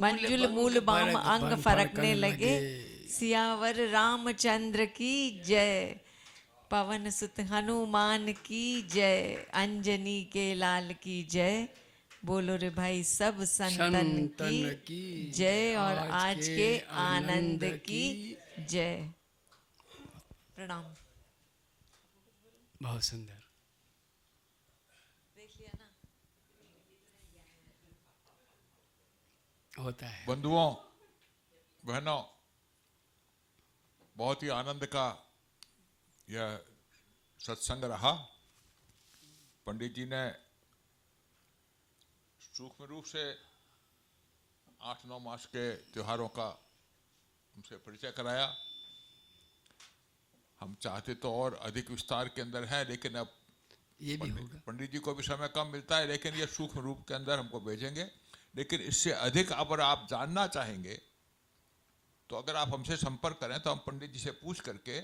मंजुल मूल बाम अंग फरकने लगे सियावर रामचंद्र की जय पवन सुत हनुमान की जय अंजनी के लाल की जय। बोलो रे भाई सब संतन की जय और आज के आनंद की जय। प्रणाम। बहुत सुंदर। देख लिया ना, होता है। बंधुओं बहनों, बहुत ही आनंद का यह सत्संग रहा। पंडित जी ने सूक्ष्म रूप से 8-9 मास के त्योहारों का हमसे परिचय कराया। हम चाहते तो और अधिक विस्तार के अंदर है, लेकिन अब ये भी होगा। पंडित जी को भी समय कम मिलता है, लेकिन ये सूक्ष्म रूप के अंदर हमको भेजेंगे। लेकिन इससे अधिक अगर आप जानना चाहेंगे तो अगर आप हमसे संपर्क करें तो हम पंडित जी से पूछ करके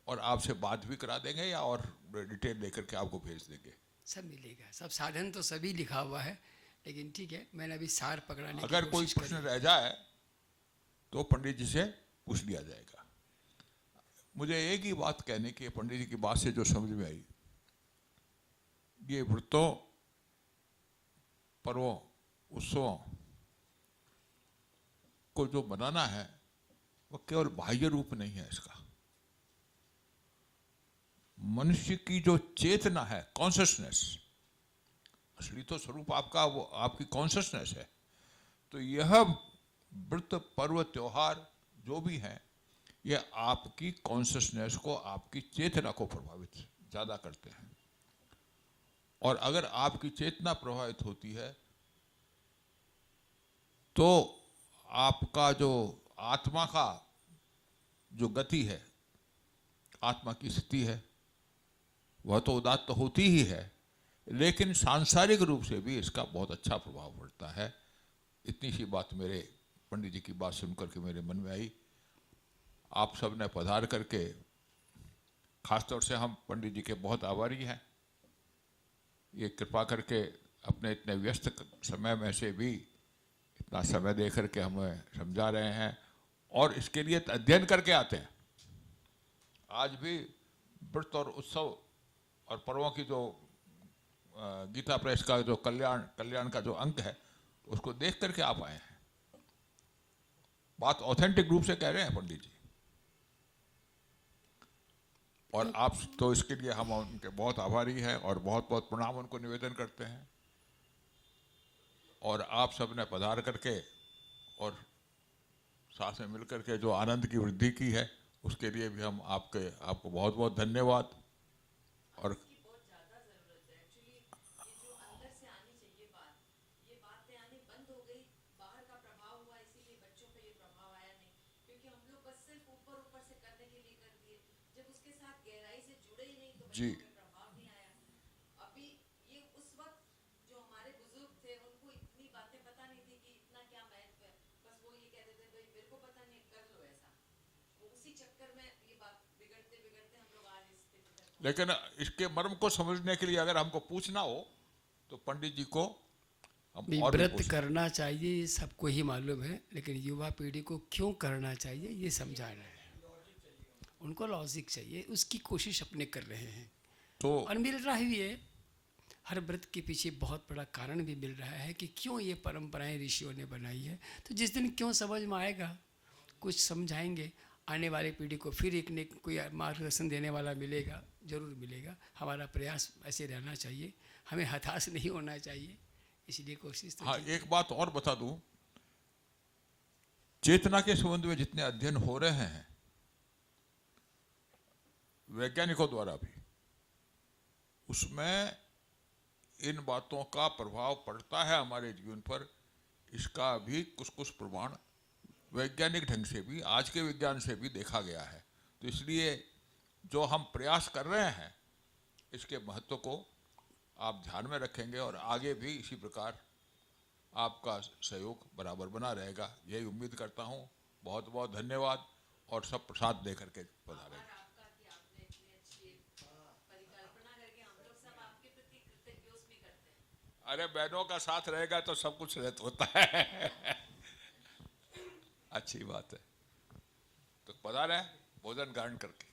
और आपसे बात भी करा देंगे या और डिटेल लेकर के आपको भेज देंगे। सब मिलेगा, सब साधन तो सभी लिखा हुआ है, लेकिन ठीक है, मैंने अभी सार पकड़ाने की अगर कोई कोशिश प्रश्न करी। रह जाए तो पंडित जी से पूछ लिया जाएगा। मुझे एक ही बात कहने की, पंडित जी की बात से जो समझ में आई, ये व्रतों, पर्वों, उत्सवों को जो बनाना है वो केवल बाह्य रूप नहीं है इसका। मनुष्य की जो चेतना है, कॉन्शसनेस, असली तो स्वरूप आपका वो आपकी कॉन्शसनेस है। तो यह व्रत, पर्व, त्योहार जो भी हैं, यह आपकी कॉन्शसनेस को, आपकी चेतना को प्रभावित ज़्यादा करते हैं। और अगर आपकी चेतना प्रभावित होती है तो आपका जो आत्मा का जो गति है, आत्मा की स्थिति है, वह तो उदात्त होती ही है, लेकिन सांसारिक रूप से भी इसका बहुत अच्छा प्रभाव पड़ता है। इतनी सी बात मेरे पंडित जी की बात सुनकर के मेरे मन में आई। आप सब ने पधार करके, खासतौर से हम पंडित जी के बहुत आभारी हैं। ये कृपा करके अपने इतने व्यस्त समय में से भी इतना समय दे करके हमें समझा रहे हैं और इसके लिए अध्ययन करके आते हैं। आज भी व्रत और उत्सव और पर्वों की जो गीता प्रेस का जो कल्याण का जो अंक है, उसको देख करके आप आए हैं। बात ऑथेंटिक रूप से कह रहे हैं पंडित जी, और आप तो इसके लिए हम उनके बहुत आभारी हैं और बहुत बहुत प्रणाम उनको निवेदन करते हैं। और आप सब ने पधार करके और साथ में मिलकर के जो आनंद की वृद्धि की है, उसके लिए भी हम आपको बहुत बहुत धन्यवाद। और बहुत ज्यादा जरूरत है एक्चुअली। ये जो अंदर से आनी चाहिए बात, ये बातें आनी बंद हो गई, बाहर का प्रभाव हुआ, इसीलिए बच्चों पे ये प्रभाव आया नहीं, क्योंकि हम लोग बस सिर्फ ऊपर ऊपर से करने के लिए कर दिए, जब उसके साथ गहराई से जुड़े ही नहीं तो जी, बच्चों पे प्रभाव नहीं आया। अभी ये उस वक्त जो हमारे बुजुर्ग थे, उनको इतनी बातें पता नहीं थी कि इतना क्या महत्व है, बस वो ये कहते थे भाई मेरे को पता नहीं, कर लो ऐसा। वो उसी चक्कर में ये बात बिगड़ते बिगड़ते हम लोग आज इस स्थिति तक। लेकिन इसके मर्म को समझने के लिए अगर हमको पूछना हो तो पंडित जी को हम भी और भी व्रत पूछ। करना चाहिए, ये सबको ही मालूम है, लेकिन युवा पीढ़ी को क्यों करना चाहिए ये समझाना है। उनको लॉजिक चाहिए, उसकी कोशिश अपने कर रहे हैं तो और मिल रहा भी है। हर व्रत के पीछे बहुत बड़ा कारण भी मिल रहा है कि क्यों ये परंपराएं ऋषियों ने बनाई है। तो जिस दिन क्यों समझ में आएगा, कुछ समझाएंगे, आने वाली पीढ़ी को फिर एक ने कोई मार्गदर्शन देने वाला मिलेगा, जरूर मिलेगा। हमारा प्रयास ऐसे रहना चाहिए, हमें हताश नहीं होना चाहिए, इसलिए कोशिश तो हाँ, की। एक बात और बता दूं, चेतना के संबंध में जितने अध्ययन हो रहे हैं वैज्ञानिकों द्वारा भी, उसमें इन बातों का प्रभाव पड़ता है हमारे जीवन पर, इसका भी कुछ कुछ प्रमाण वैज्ञानिक ढंग से भी, आज के विज्ञान से भी देखा गया है। तो इसलिए जो हम प्रयास कर रहे हैं, इसके महत्व को आप ध्यान में रखेंगे और आगे भी इसी प्रकार आपका सहयोग बराबर बना रहेगा, यही उम्मीद करता हूँ। बहुत बहुत धन्यवाद और सब प्रसाद दे करके पधारेंगे। आपका कि आपने इतनी अच्छी परिकल्पना करके हम लोग सब आपके प्रति कृतज्ञ करते हैं। अरे बहनों का साथ रहेगा तो सब कुछ रहता होता है। अच्छी बात है। तो पधारे भोजन ग्रहण करके।